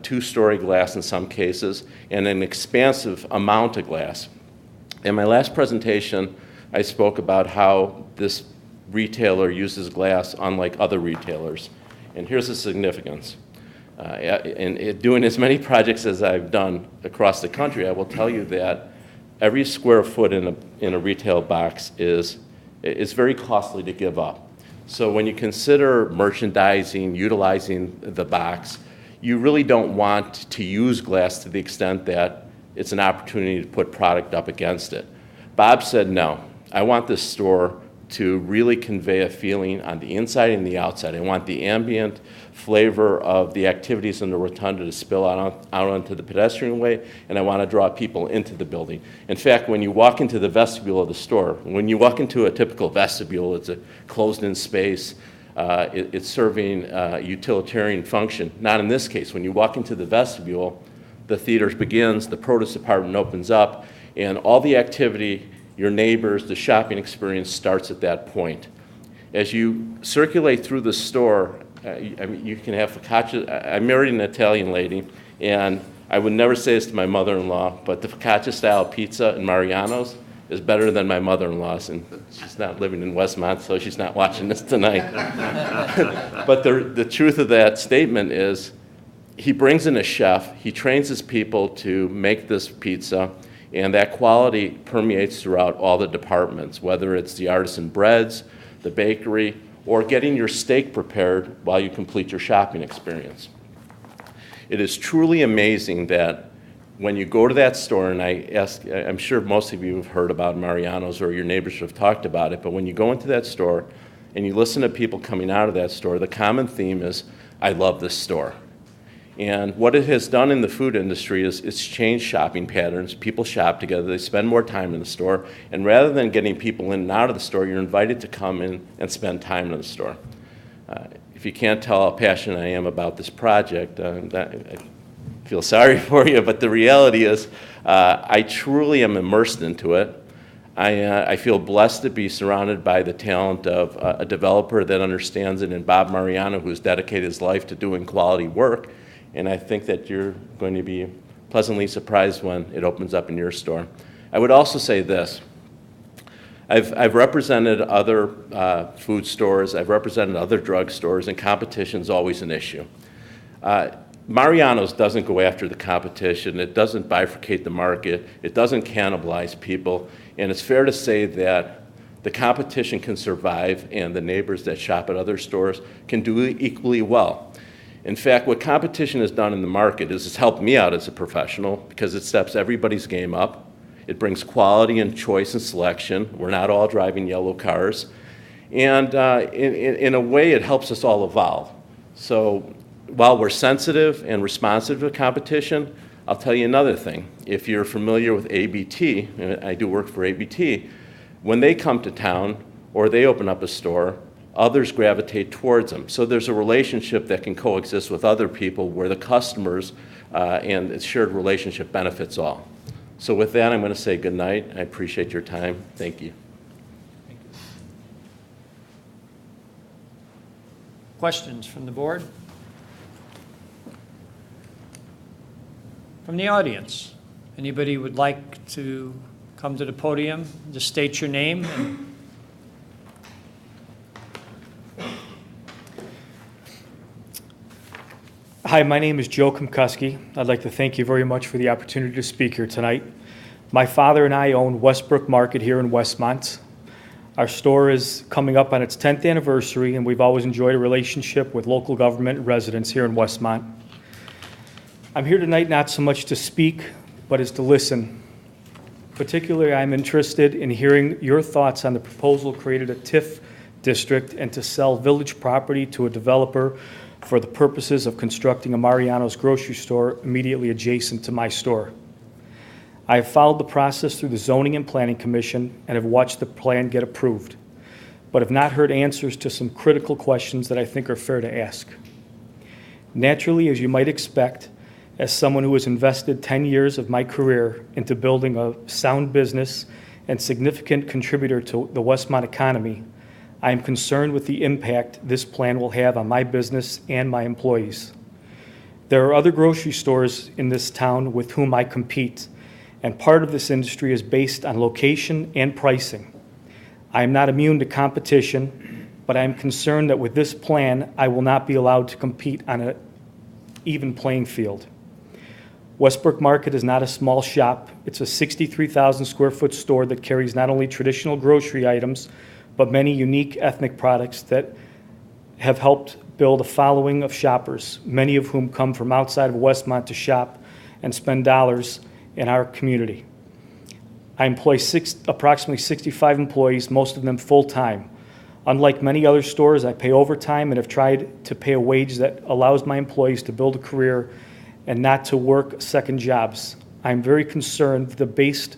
two-story glass in some cases, and an expansive amount of glass. In my last presentation, I spoke about how this retailer uses glass unlike other retailers. And here's the significance. In doing as many projects as I've done across the country, I will tell you that every square foot in a retail box is very costly to give up. So when you consider merchandising, utilizing the box, you really don't want to use glass to the extent that it's an opportunity to put product up against it. Bob said, no, I want this store to really convey a feeling on the inside and the outside. I want the ambient flavor of the activities in the rotunda to spill out onto the pedestrian way, and I want to draw people into the building. In fact, when you walk into the vestibule of the store, when you walk into a typical vestibule, it's a closed-in space. It's serving a utilitarian function. Not in this case. When you walk into the vestibule, the theater begins, the produce department opens up, and all the activity, your neighbors, the shopping experience starts at that point. As you circulate through the store, I mean, you can have focaccia. I married an Italian lady, and I would never say this to my mother-in-law, but the focaccia-style pizza in Mariano's is better than my mother-in-law's, and she's not living in Westmont, so she's not watching this tonight. But the truth of that statement is, he brings in a chef, he trains his people to make this pizza, and that quality permeates throughout all the departments, whether it's the artisan breads, the bakery, or getting your steak prepared while you complete your shopping experience. It is truly amazing that when you go to that store, and I'm sure most of you have heard about Mariano's or your neighbors have talked about it, but when you go into that store and you listen to people coming out of that store, the common theme is, I love this store. And what it has done in the food industry is it's changed shopping patterns. People shop together, they spend more time in the store, and rather than getting people in and out of the store, you're invited to come in and spend time in the store. If you can't tell how passionate I am about this project, I feel sorry for you, but the reality is I truly am immersed into it. I feel blessed to be surrounded by the talent of a developer that understands it, and Bob Mariano, who's dedicated his life to doing quality work. And I think that you're going to be pleasantly surprised when it opens up in your store. I would also say this. I've represented other food stores, I've represented other drug stores, and competition is always an issue. Mariano's doesn't go after the competition, it doesn't bifurcate the market, it doesn't cannibalize people, and it's fair to say that the competition can survive and the neighbors that shop at other stores can do equally well. In fact, what competition has done in the market is it's helped me out as a professional because it steps everybody's game up. It brings quality and choice and selection. We're not all driving yellow cars. And in a way, it helps us all evolve. So while we're sensitive and responsive to competition, I'll tell you another thing. If you're familiar with ABT, and I do work for ABT, when they come to town or they open up a store, others gravitate towards them. So there's a relationship that can coexist with other people where the customers and its shared relationship benefits all. So with that, I'm going to say good night. I appreciate your time. Thank you. Questions from the board? From the audience? Anybody would like to come to the podium, just state your name and Hi, my name is Joe Kumkuski. I'd like to thank you very much for the opportunity to speak here tonight. My father and I own Westbrook Market here in Westmont. Our store is coming up on its 10th anniversary, and we've always enjoyed a relationship with local government and residents here in Westmont. I'm here tonight not so much to speak, but as to listen. Particularly, I'm interested in hearing your thoughts on the proposal created a TIF district and to sell village property to a developer for the purposes of constructing a Mariano's grocery store immediately adjacent to my store. I have followed the process through the Zoning and Planning Commission and have watched the plan get approved, but have not heard answers to some critical questions that I think are fair to ask. Naturally, as you might expect, as someone who has invested 10 years of my career into building a sound business and significant contributor to the Westmont economy, I am concerned with the impact this plan will have on my business and my employees. There are other grocery stores in this town with whom I compete, and part of this industry is based on location and pricing. I am not immune to competition, but I am concerned that with this plan, I will not be allowed to compete on an even playing field. Westbrook Market is not a small shop. It's a 63,000 square foot store that carries not only traditional grocery items, but many unique ethnic products that have helped build a following of shoppers, many of whom come from outside of Westmont to shop and spend dollars in our community. I employ approximately 65 employees, most of them full-time. Unlike many other stores, I pay overtime and have tried to pay a wage that allows my employees to build a career and not to work second jobs. I'm very concerned that based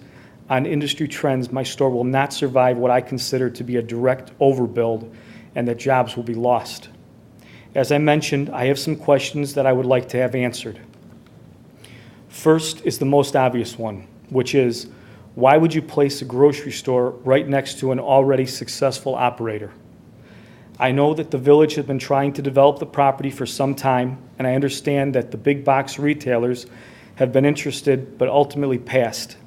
on industry trends, my store will not survive what I consider to be a direct overbuild and that jobs will be lost. As I mentioned, I have some questions that I would like to have answered. First is the most obvious one, which is, why would you place a grocery store right next to an already successful operator? I know that the village has been trying to develop the property for some time, and I understand that the big box retailers have been interested but ultimately passed.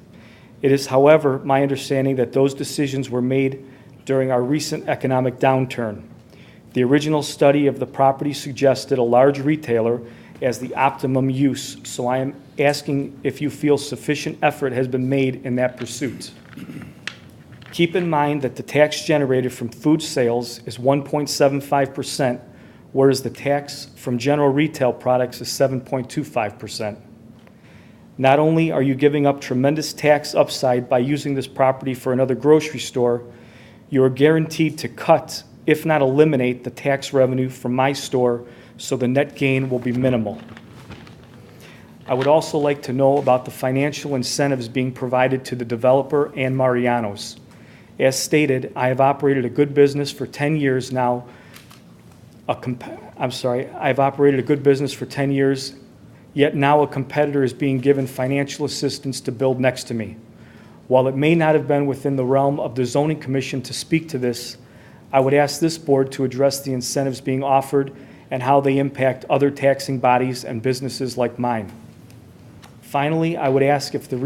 It is, however, my understanding that those decisions were made during our recent economic downturn. The original study of the property suggested a large retailer as the optimum use, so I am asking if you feel sufficient effort has been made in that pursuit. Keep in mind that the tax generated from food sales is 1.75%, whereas the tax from general retail products is 7.25%. Not only are you giving up tremendous tax upside by using this property for another grocery store, you are guaranteed to cut, if not eliminate, the tax revenue from my store, so the net gain will be minimal. I would also like to know about the financial incentives being provided to the developer and Mariano's. As stated, I have operated a good business for 10 years now. I've operated a good business for 10 years, yet now a competitor is being given financial assistance to build next to me. While it may not have been within the realm of the zoning commission to speak to this, I would ask this board to address the incentives being offered and how they impact other taxing bodies and businesses like mine. Finally, I would ask if you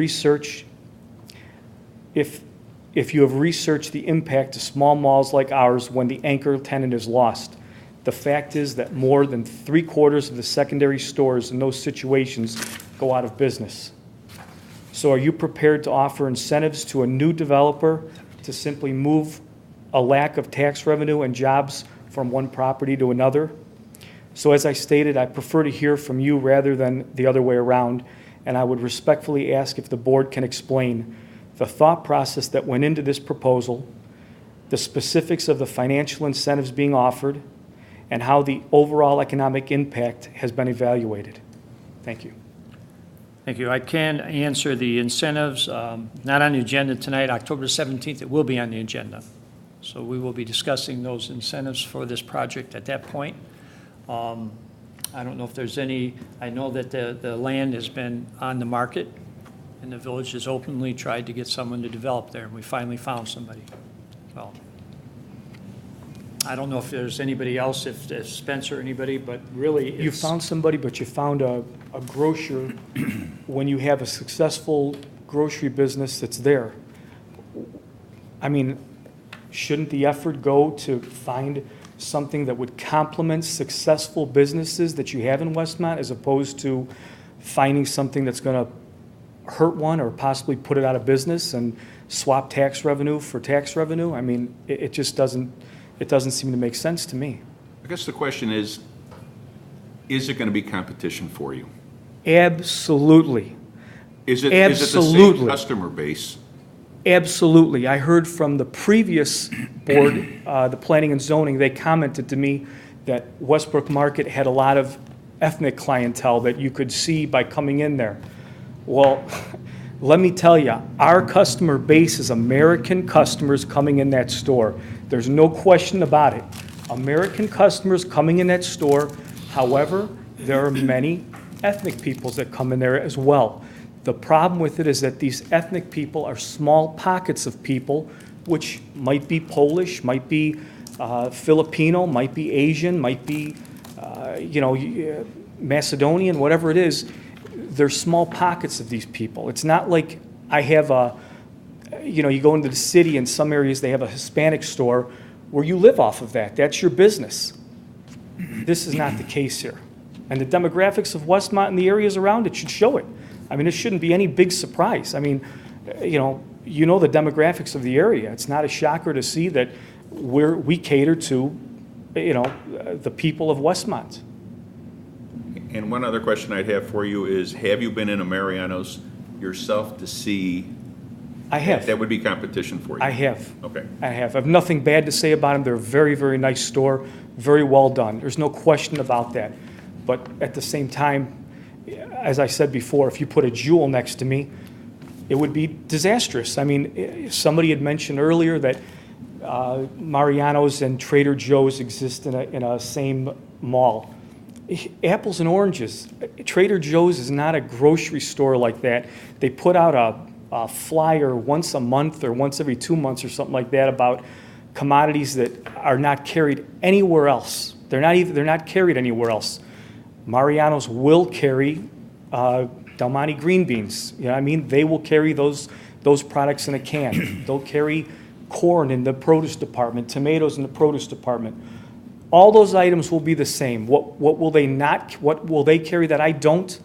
have researched the impact to small malls like ours when the anchor tenant is lost. The fact is that more than 3/4 of the secondary stores in those situations go out of business. So are you prepared to offer incentives to a new developer to simply move a lack of tax revenue and jobs from one property to another? So as I stated, I prefer to hear from you rather than the other way around, and I would respectfully ask if the board can explain the thought process that went into this proposal, the specifics of the financial incentives being offered, and how the overall economic impact has been evaluated. Thank you. Thank you. I can answer the incentives, not on the agenda tonight, October 17th, it will be on the agenda. So we will be discussing those incentives for this project at that point. I don't know if there's any, I know that the land has been on the market, and the village has openly tried to get someone to develop there, and we finally found somebody. So I don't know if there's anybody else, if Spencer or anybody, but really You it's... found somebody, but you found a grocer when you have a successful grocery business that's there. I mean, shouldn't the effort go to find something that would complement successful businesses that you have in Westmont as opposed to finding something that's going to hurt one or possibly put it out of business and swap tax revenue for tax revenue? I mean, it just doesn't seem to make sense to me. I guess the question is it going to be competition for you? Absolutely. Is it the same customer base? Absolutely. I heard from the previous board, the Planning and Zoning, they commented to me that Westbrook Market had a lot of ethnic clientele that you could see by coming in there. Well, let me tell you, our customer base is American customers coming in that store. There's no question about it. American customers coming in that store. However, there are many ethnic peoples that come in there as well. The problem with it is that these ethnic people are small pockets of people, which might be Polish, might be Filipino, might be Asian, might be, Macedonian, whatever it is. There's small pockets of these people. It's not like I have you go into the city, in some areas they have a Hispanic store where you live off of that. That's your business. This is not the case here. And the demographics of Westmont and the areas around it should show it. I mean, it shouldn't be any big surprise. I mean, you know the demographics of the area. It's not a shocker to see that we cater to, the people of Westmont. And one other question I'd have for you is, have you been in a Mariano's yourself to see I have. That would be competition for you? I have. Okay. I have. I have nothing bad to say about them. They're a very, very nice store, very well done. There's no question about that. But at the same time, as I said before, if you put a Jewel next to me, it would be disastrous. I mean, somebody had mentioned earlier that Mariano's and Trader Joe's exist in a same mall. Apples and oranges. Trader Joe's is not a grocery store like that. They put out a flyer once a month or once every 2 months or something like that about commodities that are not carried anywhere else. They're not carried anywhere else. Mariano's will carry Del Monte green beans. You know what I mean? They will carry those products in a can. They'll carry corn in the produce department, tomatoes in the produce department. All those items will be the same. What will they carry that I don't?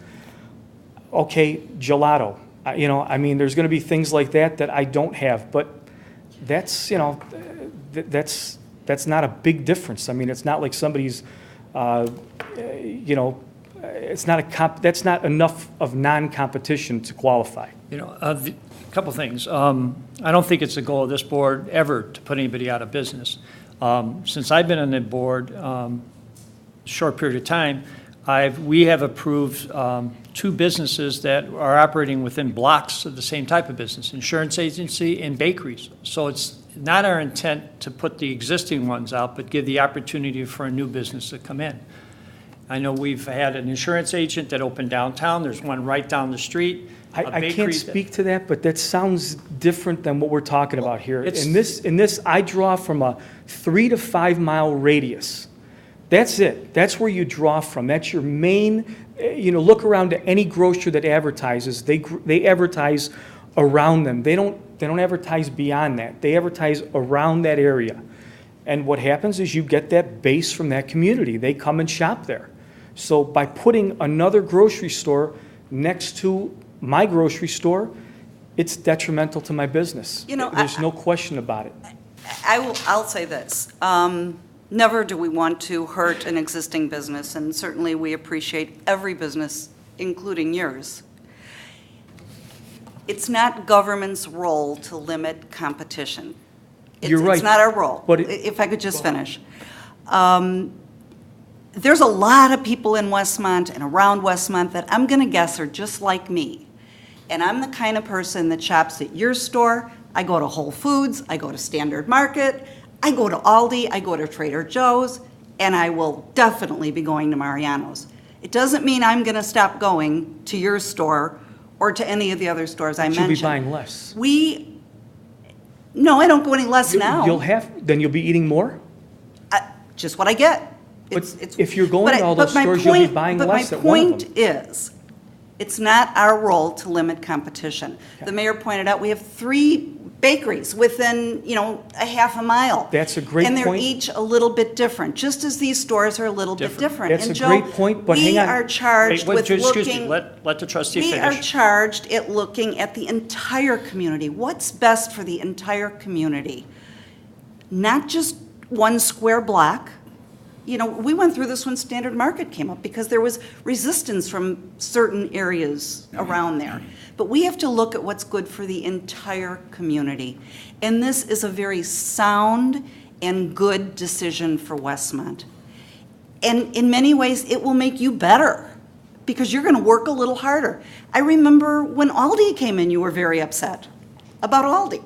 Okay, gelato. I mean, there's going to be things like that I don't have, but that's not a big difference. I mean, it's not like somebody's, that's not enough of non-competition to qualify. A couple things. I don't think it's the goal of this board ever to put anybody out of business. Since I've been on the board, short period of time, we have approved 2 businesses that are operating within blocks of the same type of business, insurance agency and bakeries. So it's not our intent to put the existing ones out, but give the opportunity for a new business to come in. I know we've had an insurance agent that opened downtown. There's one right down the street. I can't speak to that, but that sounds different than what we're talking about here. In this, I draw from a 3 to 5 mile radius. That's it. That's where you draw from. That's your main, look around to any grocer that advertises. They advertise around them. They don't advertise beyond that. They advertise around that area. And what happens is you get that base from that community. They come and shop there. So by putting another grocery store next to my grocery store, it's detrimental to my business. There's no question about it. I'll say this. Never do we want to hurt an existing business, and certainly we appreciate every business, including yours. It's not government's role to limit competition. You're right. It's not our role. But if I could just finish. There's a lot of people in Westmont and around Westmont that I'm going to guess are just like me. And I'm the kind of person that shops at your store. I go to Whole Foods. I go to Standard Market. I go to Aldi. I go to Trader Joe's. And I will definitely be going to Mariano's. It doesn't mean I'm going to stop going to your store or to any of the other stores I mentioned. You'll be buying less. No, I don't go any less now. Then you'll be eating more? Just what I get. If you're going to all those stores, you'll be buying less at one of them. But my point is, it's not our role to limit competition. The mayor pointed out we have 3 bakeries within, a half a mile. That's a great point. And they're each a little bit different, just as these stores are a little bit different. That's and a great point, but hang on. We are charged with Excuse me, looking. let the trustee finish. We are charged at looking at the entire community. What's best for the entire community? Not just one square block. We went through this when Standard Market came up because there was resistance from certain areas around there. But we have to look at what's good for the entire community. And this is a very sound and good decision for Westmont. And in many ways, it will make you better because you're going to work a little harder. I remember when Aldi came in, you were very upset about Aldi.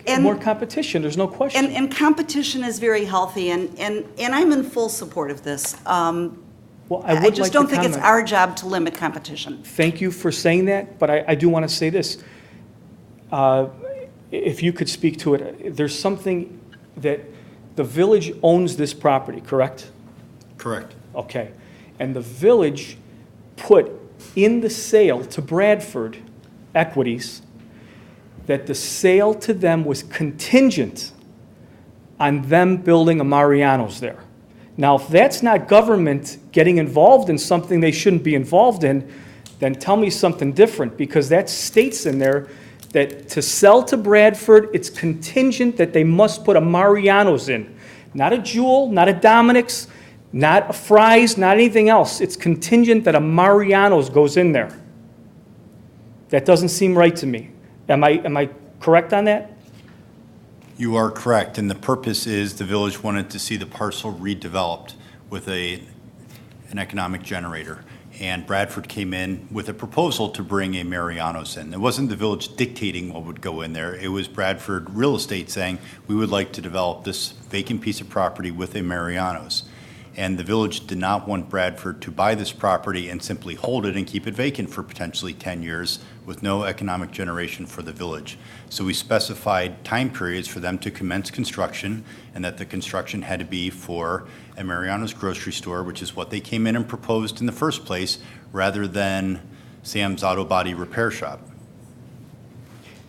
And more competition, there's no question. And competition is very healthy, and I'm in full support of this. I just don't think it's our job to limit competition. Thank you for saying that, but I do want to say this. If you could speak to it, there's something that the village owns this property, correct? Correct. Okay. And the village put in the sale to Bradford Equities that the sale to them was contingent on them building a Mariano's there. Now, if that's not government getting involved in something they shouldn't be involved in, then tell me something different, because that states in there that to sell to Bradford, it's contingent that they must put a Mariano's in. Not a Jewel, not a Dominic's, not a Fry's, not anything else. It's contingent that a Mariano's goes in there. That doesn't seem right to me. Am I correct on that? You are correct, and the purpose is the village wanted to see the parcel redeveloped with an economic generator. And Bradford came in with a proposal to bring a Mariano's in. It wasn't the village dictating what would go in there. It was Bradford Real Estate saying, we would like to develop this vacant piece of property with a Mariano's. And the village did not want Bradford to buy this property and simply hold it and keep it vacant for potentially 10 years with no economic generation for the village. So we specified time periods for them to commence construction, and that the construction had to be for a Mariano's grocery store, which is what they came in and proposed in the first place, rather than Sam's Auto Body Repair Shop.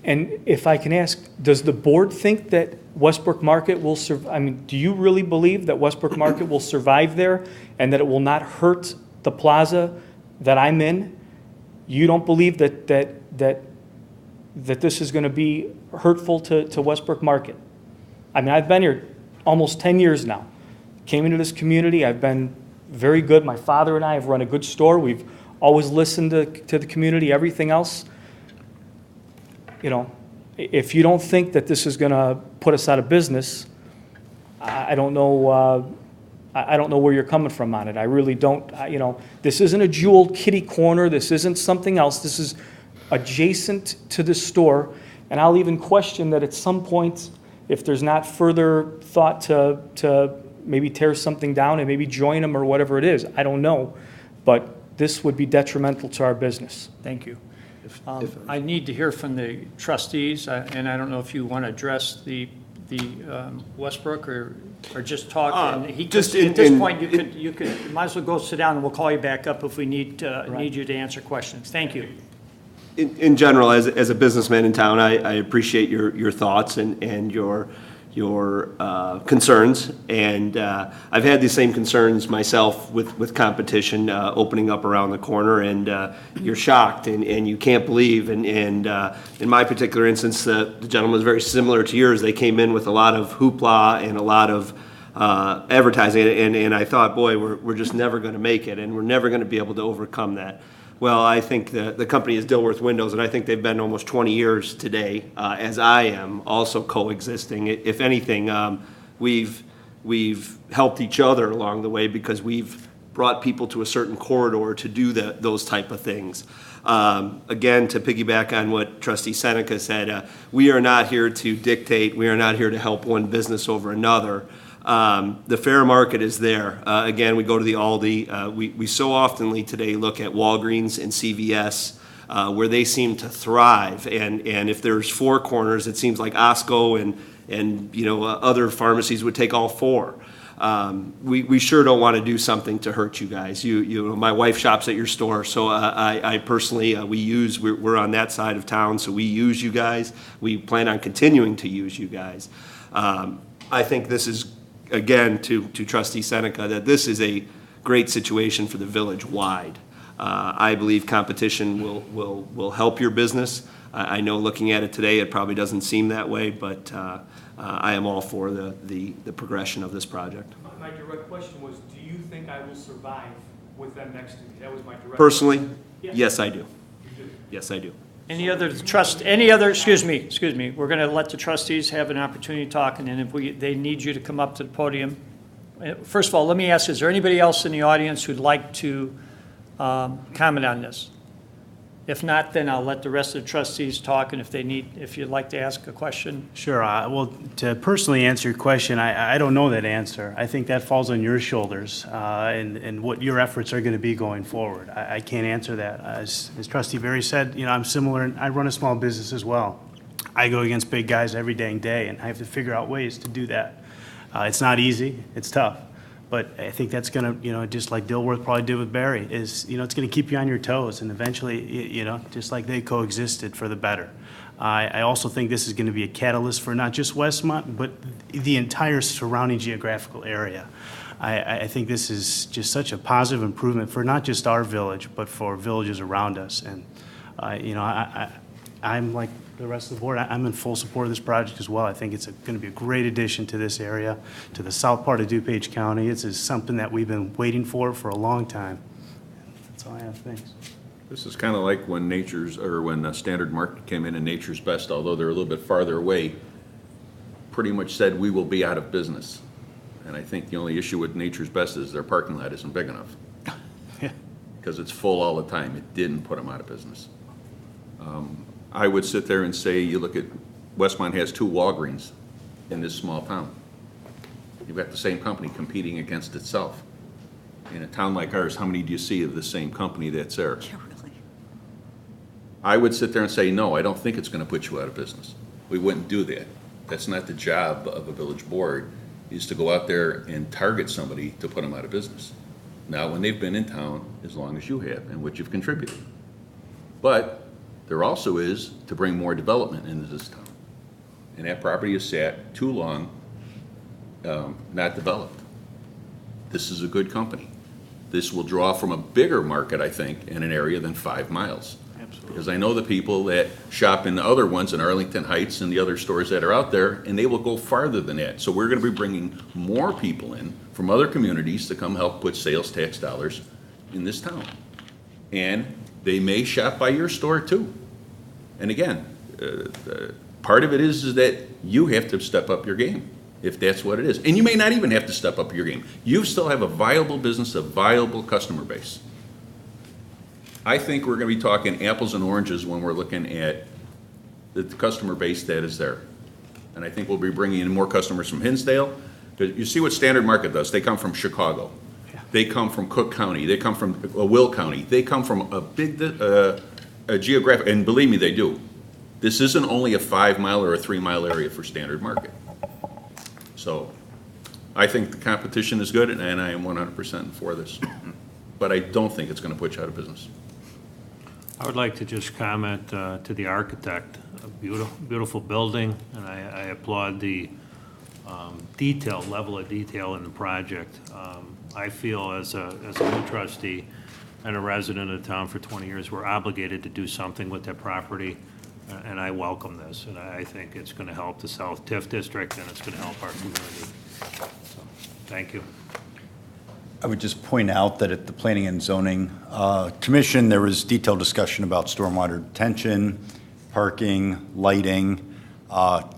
And if I can ask, does the board think that Westbrook Market will I mean, do you really believe that Westbrook Market will survive there and that it will not hurt the plaza that I'm in? You don't believe that this is going to be hurtful to Westbrook Market? I mean, I've been here almost 10 years now. Came into this community. I've been very good. My father and I have run a good store. We've always listened to the community, everything else. You know, if you don't think that this is going to put us out of business, I don't know. I don't know where you're coming from on it. I really don't. You know, this isn't a jeweled kitty corner. This isn't something else. This is adjacent to the store, and I'll even question that at some point, if there's not further thought to maybe tear something down and maybe join them or whatever it is. I don't know, but this would be detrimental to our business. Thank you. I need to hear from the trustees, and I don't know if you want to address the Westbrook or just talk. And he just at this point, you could might as well go sit down, and we'll call you back up if we need you to answer questions. Thank you. In general, as a businessman in town, I appreciate your thoughts and your concerns, and I've had these same concerns myself with competition opening up around the corner, and you're shocked and you can't believe, and in my particular instance, the gentleman was very similar to yours. They came in with a lot of hoopla and a lot of advertising, and I thought, boy, we're just never going to make it, and we're never going to be able to overcome that. Well, I think the company is Dilworth Windows, and I think they've been almost 20 years today, as I am, also coexisting. If anything, we've helped each other along the way because we've brought people to a certain corridor to do those type of things. Again, to piggyback on what Trustee Seneca said, we are not here to dictate. We are not here to help one business over another. The fair market is there. Again, we go to the Aldi. We so oftenly today look at Walgreens and CVS, where they seem to thrive. And if there's four corners, it seems like Osco and other pharmacies would take all four. We sure don't want to do something to hurt you guys. My wife shops at your store, so I personally, we're on that side of town, so we use you guys. We plan on continuing to use you guys. I think this is, again, to Trustee Seneca, that this is a great situation for the village wide. I believe competition will help your business. I know looking at it today, it probably doesn't seem that way, but I am all for the progression of this project. My direct question was, do you think I will survive with them next to me? That was my direct Personally, question. yes, I do. You do. Yes, I do. Excuse me, we're going to let the trustees have an opportunity to talk, and then if they need you to come up to the podium. First of all, let me ask, is there anybody else in the audience who'd like to comment on this? If not, then I'll let the rest of the trustees talk, and if you'd like to ask a question. Sure. Well, to personally answer your question, I don't know that answer. I think that falls on your shoulders and what your efforts are going to be going forward. I can't answer that. As Trustee Berry said, I'm similar, and I run a small business as well. I go against big guys every dang day, and I have to figure out ways to do that. It's not easy. It's tough. But I think that's going to, just like Dilworth probably did with Barry, it's going to keep you on your toes, and eventually, just like they coexisted for the better. I also think this is going to be a catalyst for not just Westmont, but the entire surrounding geographical area. I think this is just such a positive improvement for not just our village, but for villages around us. And, I'm like the rest of the board, I'm in full support of this project as well. I think it's going to be a great addition to this area, to the south part of DuPage County. It's something that we've been waiting for a long time. That's all I have. Thanks. This is kind of like when when Standard Market came in and Nature's Best, although they're a little bit farther away, pretty much said we will be out of business. And I think the only issue with Nature's Best is their parking lot isn't big enough. Because it's full all the time. It didn't put them out of business. I would sit there and say, you look at, Westmont has 2 Walgreens in this small town. You've got the same company competing against itself. In a town like ours, how many do you see of the same company that's there? Yeah, really. I would sit there and say, no, I don't think it's going to put you out of business. We wouldn't do that. That's not the job of a village board, is to go out there and target somebody to put them out of business. Not when they've been in town as long as you have and what you've contributed. But there also is to bring more development into this town. And that property has sat too long not developed. This is a good company. This will draw from a bigger market, I think, in an area than 5 miles. Absolutely. Because I know the people that shop in the other ones in Arlington Heights and the other stores that are out there, and they will go farther than that. So we're going to be bringing more people in from other communities to come help put sales tax dollars in this town. And they may shop by your store too. And again, part of it is that you have to step up your game, if that's what it is. And you may not even have to step up your game. You still have a viable business, a viable customer base. I think we're going to be talking apples and oranges when we're looking at the customer base that is there. And I think we'll be bringing in more customers from Hinsdale. You see what Standard Market does. They come from Chicago. They come from Cook County. They come from Will County. They come from a big geographic, and believe me, they do. This isn't only a 5-mile or a 3-mile area for Standard Market. So I think the competition is good, and I am 100% for this. But I don't think it's going to put you out of business. I would like to just comment to the architect, a beautiful building, and I applaud the level of detail in the project. I feel as a new trustee and a resident of town for 20 years, we're obligated to do something with that property, and I welcome this, and I think it's going to help the South TIF district, and it's going to help our community. So, thank you. I would just point out that at the Planning and Zoning Commission, there was detailed discussion about stormwater detention, parking, lighting,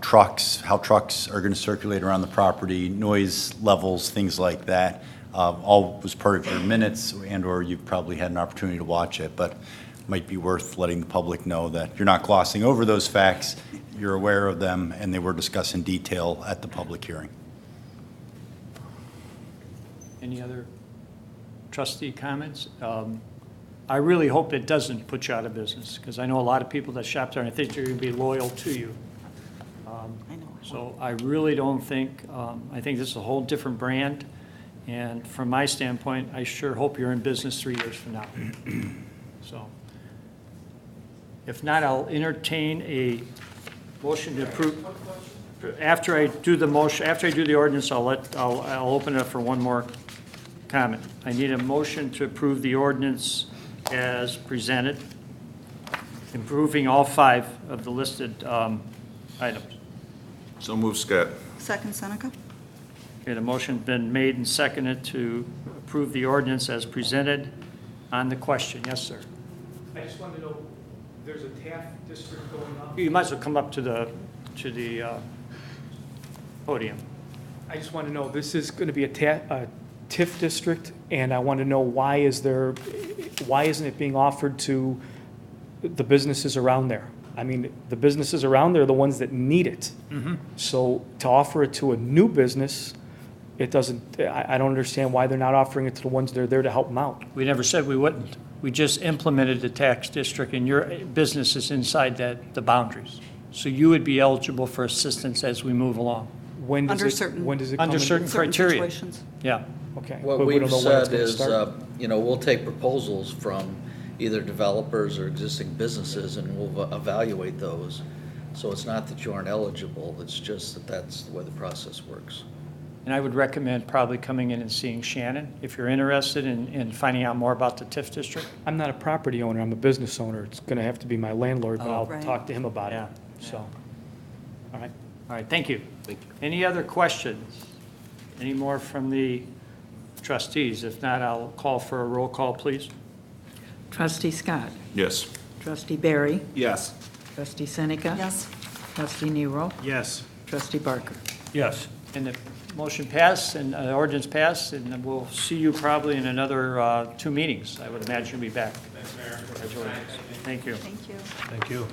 trucks, how trucks are going to circulate around the property, noise levels, things like that. All was part of your minutes, and/or you've probably had an opportunity to watch it, but it might be worth letting the public know that you're not glossing over those facts, you're aware of them, and they were discussed in detail at the public hearing. Any other trustee comments? I really hope it doesn't put you out of business, because I know a lot of people that shop there, and I think they're going to be loyal to you. I know. So I really don't think, I think this is a whole different brand, and from my standpoint, I sure hope you're in business 3 years from now. So, if not, I'll entertain a motion to approve. After I do the motion, after I do the ordinance, I'll open it up for one more comment. I need a motion to approve the ordinance as presented, improving all 5 of the listed items. So move, Scott. Second, Seneca? Okay, the motion's been made and seconded to approve the ordinance as presented. On the question, yes, sir. I just wanted to know, there's a TAF district going up. You might as well come up to the podium. I just want to know, this is going to be a TIF district, and I want to know why isn't it being offered to the businesses around there? I mean, the businesses around there are the ones that need it. Mm-hmm. So to offer it to a new business, it doesn't, I don't understand why they're not offering it to the ones that are there to help them out. We never said we wouldn't. We just implemented the tax district, and your business is inside the boundaries. So you would be eligible for assistance as we move along. When does Under it, certain- when does it come Under in? certain criteria. situations. Yeah. Okay. What But we we've don't know when it's said gonna is, start? we'll take proposals from either developers or existing businesses, and we'll evaluate those. So it's not that you aren't eligible, it's just that that's the way the process works. And I would recommend probably coming in and seeing Shannon if you're interested in finding out more about the TIF district. I'm not a property owner, I'm a business owner. It's going to have to be my landlord, but Oh, I'll right. talk to him about it. Yeah. So, all right. All right, thank you. Thank you. Any other questions? Any more from the trustees? If not, I'll call for a roll call, please. Trustee Scott. Yes. Trustee Barry. Yes. Trustee Seneca. Yes. Trustee Nero. Yes. Trustee Barker. Yes. And the motion passed and ordinance passed, and we'll see you probably in another 2 meetings. I would imagine you'll be back. Thanks, Mayor. Thank you. Thank you. Thank you.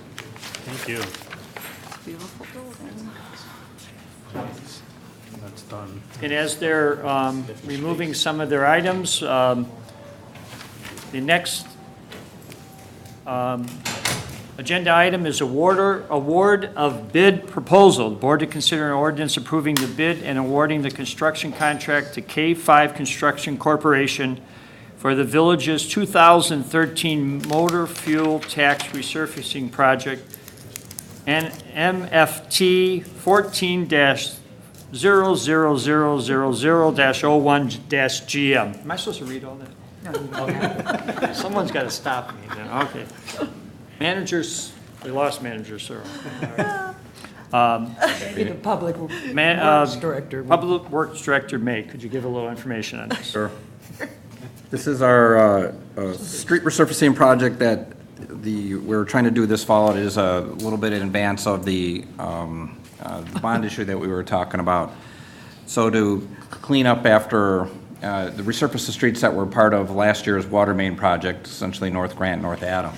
Thank you. Beautiful building. That's done. And as they're removing some of their items, the next agenda item is award of bid proposal. The board to consider an ordinance approving the bid and awarding the construction contract to K5 Construction Corporation for the village's 2013 motor fuel tax resurfacing project, and MFT 14-00000-01-GM. Am I supposed to read all that? Okay. Someone's got to stop me then. Okay. Managers, we lost Manager Searle. Maybe the Public Works Director. Public Works Director May, could you give a little information on this? Sure. This is our street resurfacing project that we're trying to do this fall. It is a little bit in advance of the bond issue that we were talking about. So to clean up after the resurface the streets that were part of last year's water main project, essentially North Grant, North Adam.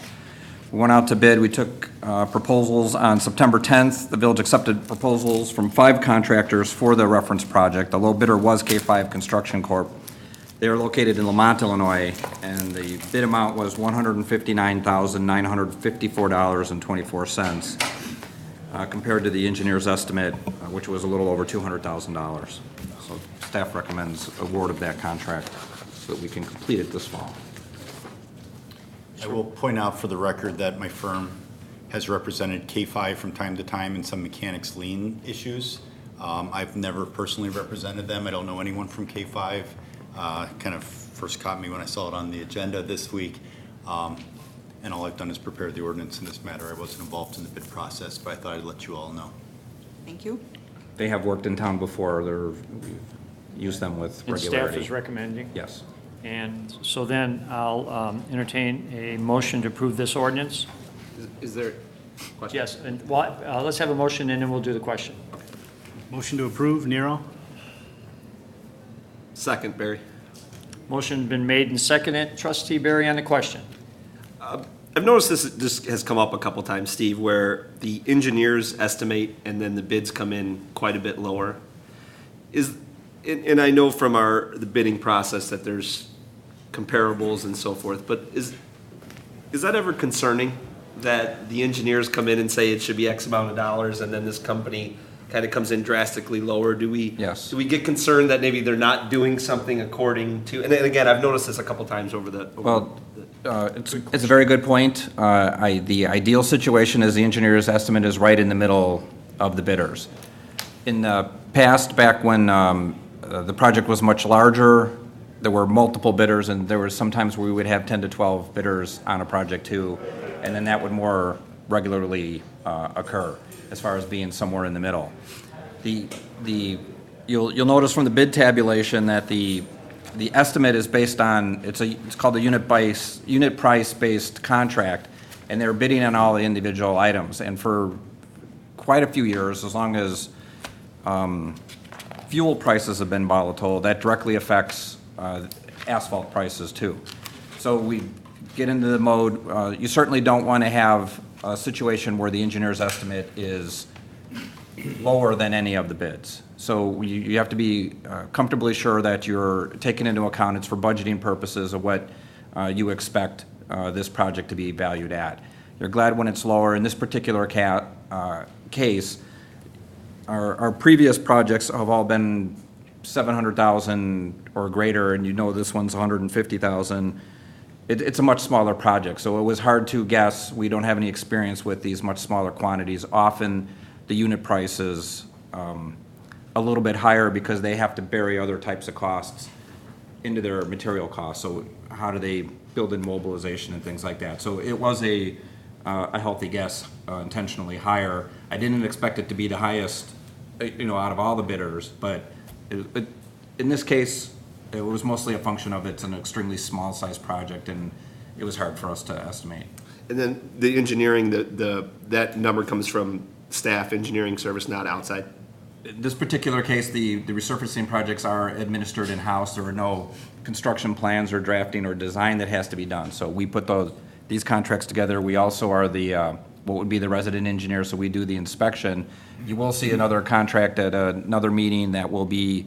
We went out to bid. We took proposals on September 10th. The village accepted proposals from 5 contractors for the reference project. The low bidder was K5 Construction Corp. They are located in Lamont, Illinois, and the bid amount was $159,954.24, compared to the engineer's estimate, which was a little over $200,000. So staff recommends award of that contract so that we can complete it this fall. I will point out for the record that my firm has represented K5 from time to time in some mechanics lien issues. I've never personally represented them. I don't know anyone from K5. Kind of first caught me when I saw it on the agenda this week. And all I've done is prepare the ordinance in this matter. I wasn't involved in the bid process, but I thought I'd let you all know. Thank you. They have worked in town before. We've used them with And regularity. staff is recommending? Yes. And so then I'll entertain a motion to approve this ordinance. Is there a question? Yes, and let's have a motion and then we'll do the question. Motion to approve, Nero? Second, Barry. Motion been made and seconded. Trustee Barry on the question. I've noticed this has come up a couple times, Steve, where the engineers estimate and then the bids come in quite a bit lower. And I know from the bidding process that there's comparables and so forth, but is that ever concerning that the engineers come in and say it should be X amount of dollars and then this company kind of comes in drastically lower? Do we get concerned that maybe they're not doing something according to, and again, I've noticed this a couple times over the. It's a very good point. The ideal situation is the engineer's estimate is right in the middle of the bidders. In the past, back when the project was much larger, there were multiple bidders, and there were sometimes where we would have 10 to 12 bidders on a project too, and then that would more regularly occur as far as being somewhere in the middle. You'll notice from the bid tabulation that the estimate is based on, it's called a unit price based contract, and they're bidding on all the individual items. And for quite a few years, as long as fuel prices have been volatile, that directly affects asphalt prices too. So we get into the mode, you certainly don't want to have a situation where the engineer's estimate is lower than any of the bids. So you have to be comfortably sure that you're taking into account, it's for budgeting purposes of what you expect this project to be valued at. You're glad when it's lower. In this particular case, our previous projects have all been $700,000 or greater, and you know this one's $150,000. It's a much smaller project, so it was hard to guess. We don't have any experience with these much smaller quantities. Often the unit price is a little bit higher because they have to bury other types of costs into their material costs. So how do they build in mobilization and things like that? So it was a healthy guess, intentionally higher. I didn't expect it to be the highest, out of all the bidders, but in this case, it was mostly a function of it's an extremely small size project, and it was hard for us to estimate. And then the engineering, that number comes from staff engineering service, not outside? In this particular case, the resurfacing projects are administered in-house. There are no construction plans or drafting or design that has to be done. So we put these contracts together. We also are what would be the resident engineer, so we do the inspection. You will see another contract at another meeting that will be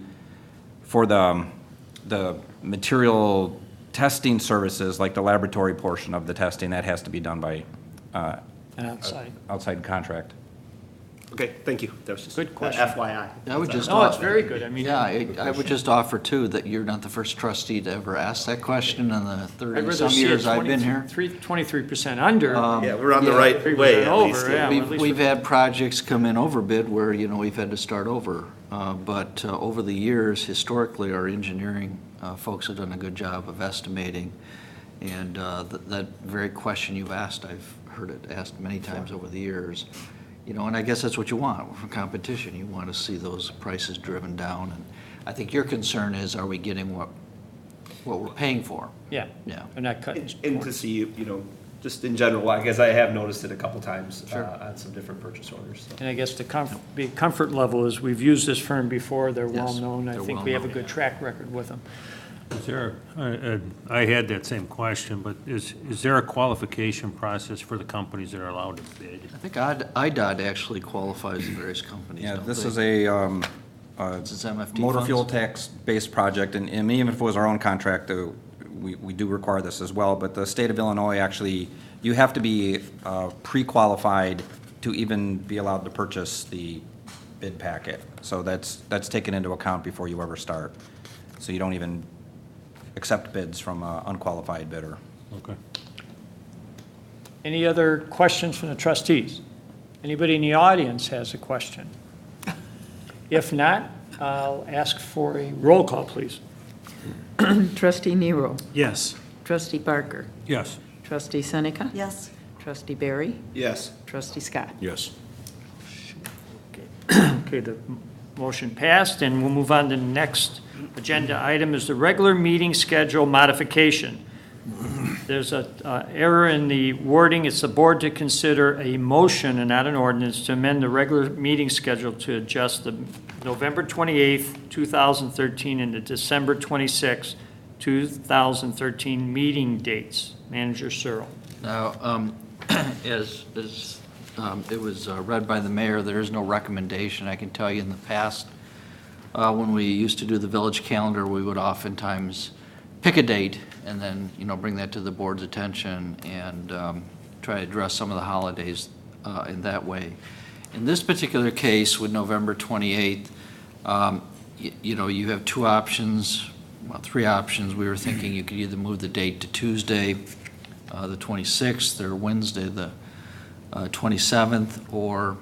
for the material testing services, like the laboratory portion of the testing. That has to be done by An outside contract. Okay, thank you. That was just Good question. FYI. I would just. No, it's very good. I mean. Yeah, I would just offer too that you're not the first trustee to ever ask that question in the I'd 30-some rather see years it I've been here. 23% under. Yeah, we're on the right way, at least. Over, yeah. At least We've had projects come in over bid where, we've had to start over. But over the years, historically, our engineering folks have done a good job of estimating. And that very question you've asked, I've heard it asked many times over the years. And I guess that's what you want from competition. You want to see those prices driven down. And I think your concern is, are we getting what we're paying for? Yeah. Yeah. They're not cutting. And to see, just in general, I guess I have noticed it a couple times on some different purchase orders. So. And I guess the comfort level is, we've used this firm before, they're Yes, well-known. I they're think we have a well-known. good track record with them. Is there, I had that same question, but is there a qualification process for the companies that are allowed to bid? I think IDOT actually qualifies the various companies. Yeah, don't this they? is a This is MFT motor funds? fuel tax-based project, and even if it was our own contract, we do require this as well, but the state of Illinois actually, you have to be pre-qualified to even be allowed to purchase the bid packet. So that's taken into account before you ever start. So you don't even accept bids from an unqualified bidder. Okay. Any other questions from the trustees? Anybody in the audience has a question? If not, I'll ask for a roll call, please. Trustee Nero. Yes. Trustee Barker. Yes. Trustee Seneca. Yes. Trustee Barry. Yes. Trustee Scott. Yes. Okay, the motion passed, and we'll move on to the next agenda item is the regular meeting schedule modification. There's a error in the wording. It's the board to consider a motion and not an ordinance to amend the regular meeting schedule to adjust the November 28th, 2013 and the December 26th, 2013 meeting dates. Manager Searle. Now, as it was read by the mayor, there is no recommendation. I can tell you in the past, when we used to do the village calendar, we would oftentimes pick a date and then, bring that to the board's attention and try to address some of the holidays in that way. In this particular case, with November 28th, you have two options, well, three options. We were thinking you could either move the date to Tuesday, the 26th, or Wednesday, the 27th, or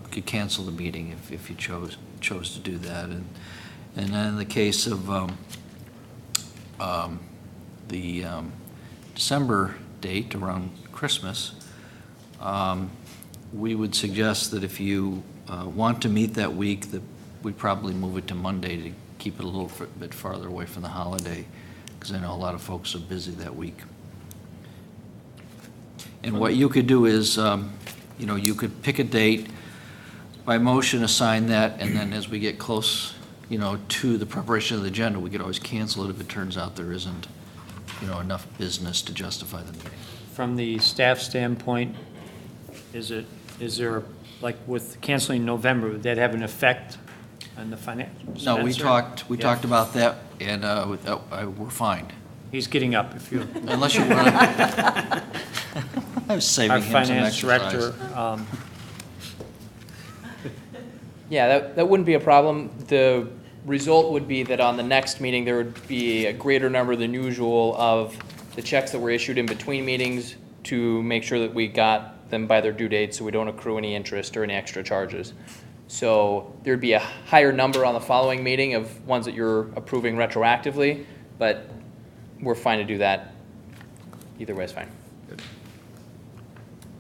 could cancel the meeting if you chose to do that. And then in the case of the December date around Christmas, we would suggest that if you want to meet that week, that we probably move it to Monday to keep it a little bit farther away from the holiday, because I know a lot of folks are busy that week. And what you could do is, you could pick a date, by motion assign that, and then as we get close, to the preparation of the agenda, we could always cancel it if it turns out there isn't, enough business to justify the meeting. From the staff standpoint, is there, like with canceling November, would that have an effect on the financial? No, we Spencer? talked about that, and we're fine. He's getting up if you. Unless you want to. I was saving Our him some finance exercise. director. Yeah, that wouldn't be a problem. The result would be that on the next meeting, there would be a greater number than usual of the checks that were issued in between meetings to make sure that we got them by their due date so we don't accrue any interest or any extra charges. So there'd be a higher number on the following meeting of ones that you're approving retroactively, but we're fine to do that. Either way is fine.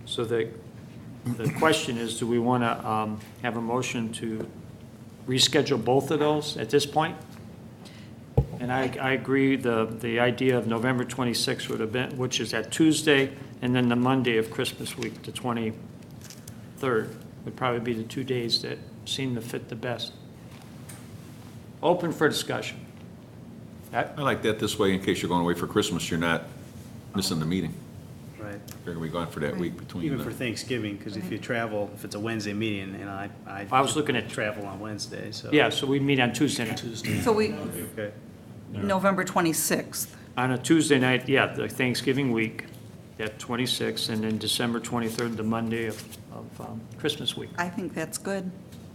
So the question is, do we want to have a motion to reschedule both of those at this point? And And I agree, the idea of November 26th would have been, which is that Tuesday, and then the Monday of Christmas week, the 23rd, would probably be the 2 days that seem to fit the best. Open for discussion. I like that this way, in case you're going away for Christmas, you're not missing the meeting. Right. You're going to be gone for that week between. Even for Thanksgiving, because if you travel, if it's a Wednesday meeting, and I was looking at travel on Wednesday, so. Yeah, so we meet on Tuesday night. So we, Okay. November 26th. On a Tuesday night, yeah, the Thanksgiving week, at 26, and then December 23rd, the Monday of Christmas week. I think that's good.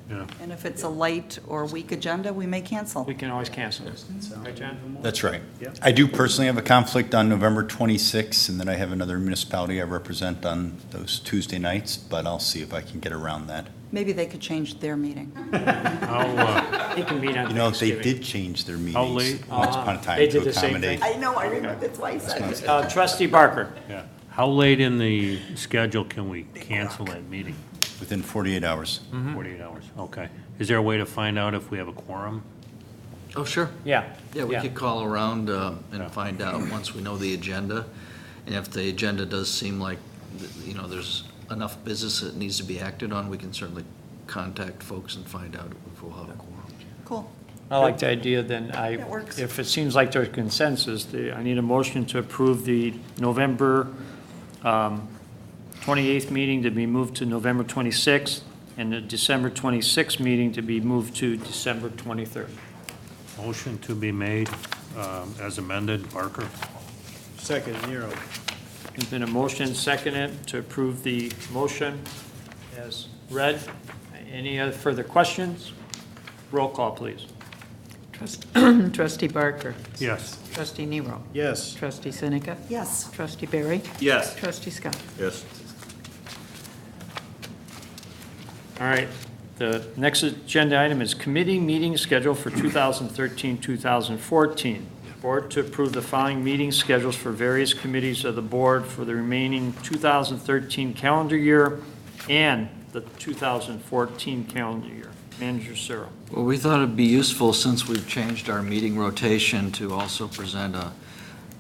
Yeah. And if it's a light or weak agenda, we may cancel. We can always cancel it. Right, John? That's right. Yeah. I do personally have a conflict on November 26th, and then I have another municipality I represent on those Tuesday nights, but I'll see if I can get around that. Maybe they could change their meeting. How, He can meet on You know, they Thanksgiving. did change their meetings How late? once upon a time They to did the same accommodate. thing. I know, I remember, that's why I said it. Trustee Barker. yeah. How late in the schedule can we cancel that meeting? Within 48 hours. 48 hours, okay. Is there a way to find out if we have a quorum? Oh, sure. Yeah. Yeah, we could call around and find out once we know the agenda. And if the agenda does seem like, you know, there's enough business that needs to be acted on, we can certainly contact folks and find out if we'll have a quorum. Cool. I like the idea, then That works. if it seems like there's consensus, I need a motion to approve the November 28th meeting to be moved to November 26th, and the December 26th meeting to be moved to December 23rd. Motion to be made as amended, Barker? Second, Nero. There's been a motion, seconded, to approve the motion as read. Any other further questions? Roll call, please. Trustee Barker. Yes. Trustee Nero. Yes. Trustee Seneca. Yes. Trustee Barry. Yes. Trustee Scott. Yes. All right, the next agenda item is committee meeting schedule for 2013-2014. Board to approve the following meeting schedules for various committees of the board for the remaining 2013 calendar year and the 2014 calendar year. Manager Cyril. Well, we thought it'd be useful, since we've changed our meeting rotation, to also present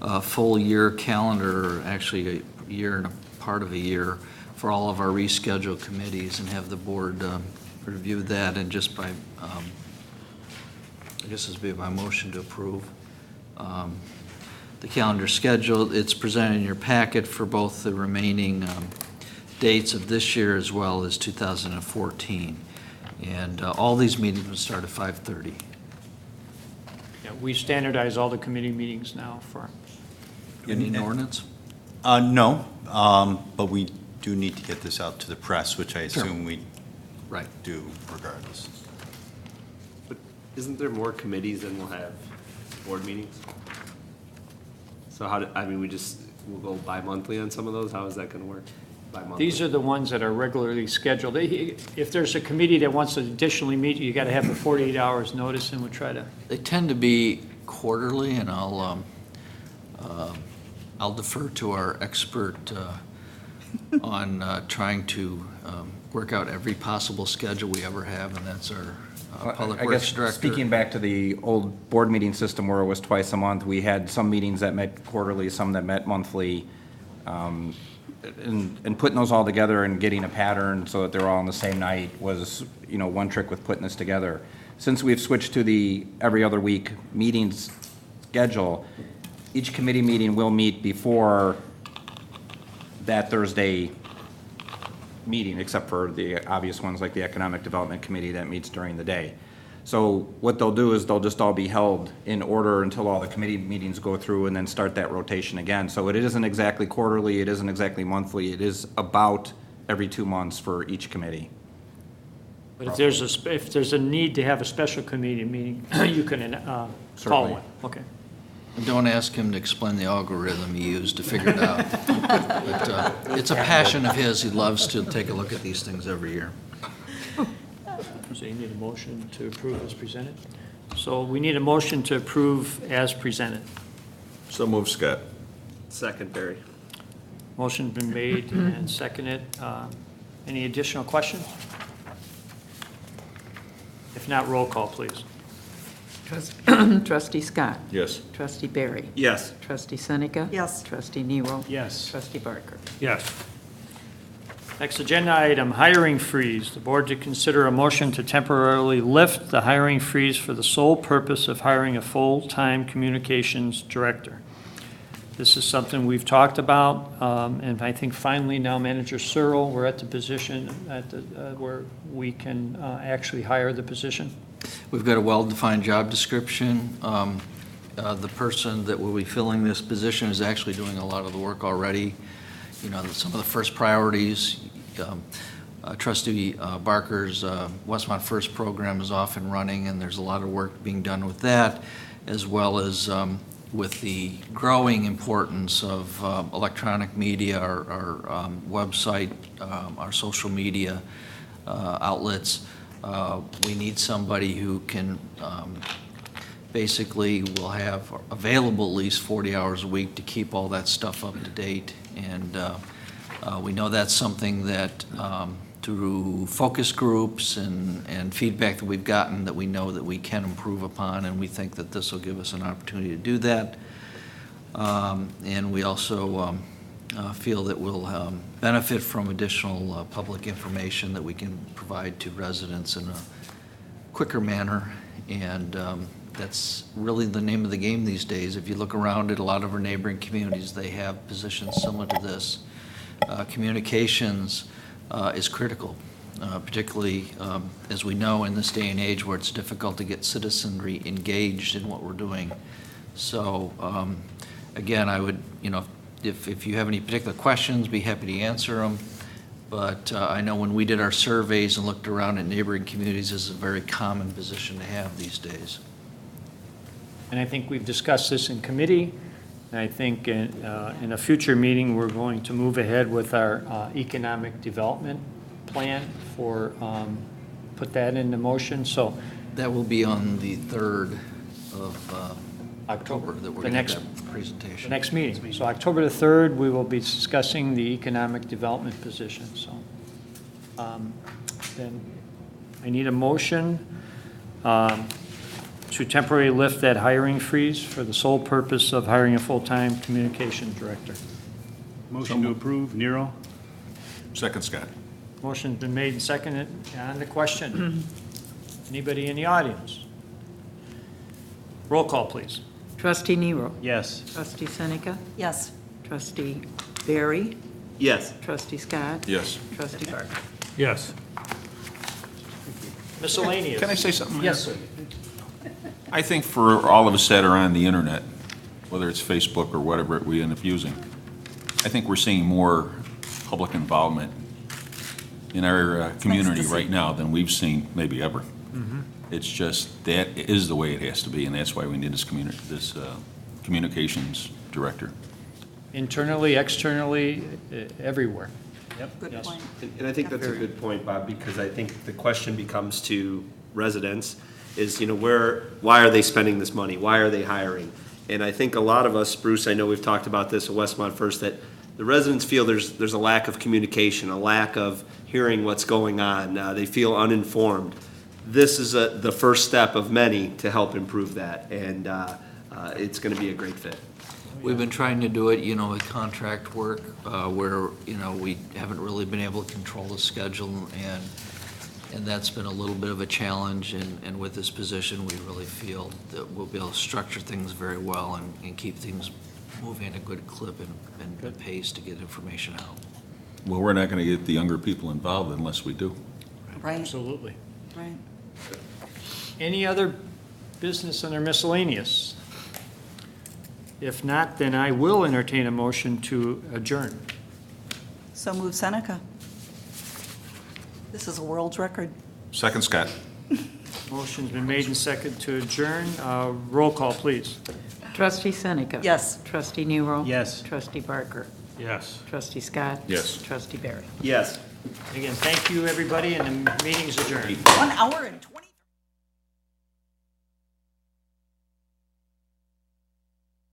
a full year calendar, actually a year and a part of a year, for all of our rescheduled committees, and have the board review that, and just by, I guess this would be my motion to approve the calendar schedule. It's presented in your packet for both the remaining dates of this year as well as 2014. And all these meetings will start at 5:30. Yeah, we standardize all the committee meetings now for, You need an ordinance? No, but we do need to get this out to the press, which I assume we Right. do regardless. But isn't there more committees than we'll have board meetings? So how, we'll go bi-monthly on some of those? How is that gonna work? Bi-monthly? these are the ones that are regularly scheduled. If there's a committee that wants to additionally meet, you got to have a 48 hours notice, and we'll try to. They tend to be quarterly, and I'll defer to our expert on trying to work out every possible schedule we ever have, and that's our Public I Works guess, Director. speaking back to the old board meeting system where it was twice a month, we had some meetings that met quarterly, some that met monthly. And putting those all together and getting a pattern so that they're all on the same night was, you know, one trick with putting this together. Since we've switched to the every other week meetings schedule, each committee meeting will meet before that Thursday meeting, except for the obvious ones like the Economic Development Committee that meets during the day. So what they'll do is they'll just all be held in order until all the committee meetings go through, and then start that rotation again. So it isn't exactly quarterly, it isn't exactly monthly, it is about every 2 months for each committee. But if there's a need to have a special committee meeting, you can call Certainly. one. Okay. Don't ask him to explain the algorithm he used to figure it out. But it's a passion of his. He loves to take a look at these things every year. So you need a motion to approve as presented? So we need a motion to approve as presented. So move, Scott. Second, Barry. Motion's been made and seconded. Any additional questions? If not, roll call, please. Trustee Scott. Yes. Trustee Barry. Yes. Trustee Seneca. Yes. Trustee Nero. Yes. Trustee Barker. Yes. Next agenda item, hiring freeze. The board to consider a motion to temporarily lift the hiring freeze for the sole purpose of hiring a full-time communications director. This is something we've talked about, and I think finally now Manager Searle, we're at the position where we can actually hire the position. We've got a well-defined job description. The person that will be filling this position is actually doing a lot of the work already. You know, some of the first priorities, Trustee Barker's Westmont First program is off and running, and there's a lot of work being done with that, as well as with the growing importance of electronic media, our website, our social media outlets. We need somebody who can basically will have available at least 40 hours a week to keep all that stuff up to date. And we know that's something that through focus groups and feedback that we've gotten, that we know that we can improve upon, and we think that this will give us an opportunity to do that. And we also feel that we'll benefit from additional public information that we can provide to residents in a quicker manner. And that's really the name of the game these days. If you look around at a lot of our neighboring communities, they have positions similar to this. Communications is critical, particularly as we know in this day and age where it's difficult to get citizenry engaged in what we're doing. So again, I would, you know, if you have any particular questions, be happy to answer them. But I know when we did our surveys and looked around at neighboring communities, this is a very common position to have these days. And I think we've discussed this in committee. And I think in a future meeting, we're going to move ahead with our economic development plan for, put that into motion. So that will be on the 3rd of October that we're going to have that presentation. The next meeting. So October the 3rd, we will be discussing the economic development position. So then I need a motion to temporarily lift that hiring freeze for the sole purpose of hiring a full-time communications director. Motion to approve, Nero. Second, Scott. Motion's been made and seconded. On the question, anybody in the audience? Roll call, please. Trustee Nero. Yes. Trustee Seneca. Yes. Trustee Barry. Yes. Trustee Scott. Yes. Trustee Barker. Yes. Miscellaneous. Can I say something? Yes, sir. I think for all of us that are on the internet, whether it's Facebook or whatever we end up using, I think we're seeing more public involvement in our community right now than we've seen maybe ever. It's just, that is the way it has to be, and that's why we need this communications director. Internally, externally, everywhere. Yep. Good point. And I think that's a good point, Bob, because I think the question becomes to residents is, you know, why are they spending this money? Why are they hiring? And I think a lot of us, Bruce, I know we've talked about this at Westmont First, that the residents feel there's a lack of communication, a lack of hearing what's going on. They feel uninformed. This is the first step of many to help improve that, and it's going to be a great fit. We've been trying to do it, you know, with contract work, where, you know, we haven't really been able to control the schedule, and that's been a little bit of a challenge, and with this position, we really feel that we'll be able to structure things very well and keep things moving at a good clip and good pace to get information out. Well, we're not going to get the younger people involved unless we do. Right. Absolutely. Right. Any other business under miscellaneous? If not, then I will entertain a motion to adjourn. So move Seneca. This is a world's record. Second, Scott. Motion's been made and seconded to adjourn. Roll call, please. Trustee Seneca. Yes. Trustee Nero. Yes. Trustee Barker. Yes. Trustee Scott. Yes. Trustee Barry. Yes. Again, thank you, everybody, and the meeting's adjourned. 1 hour and 20.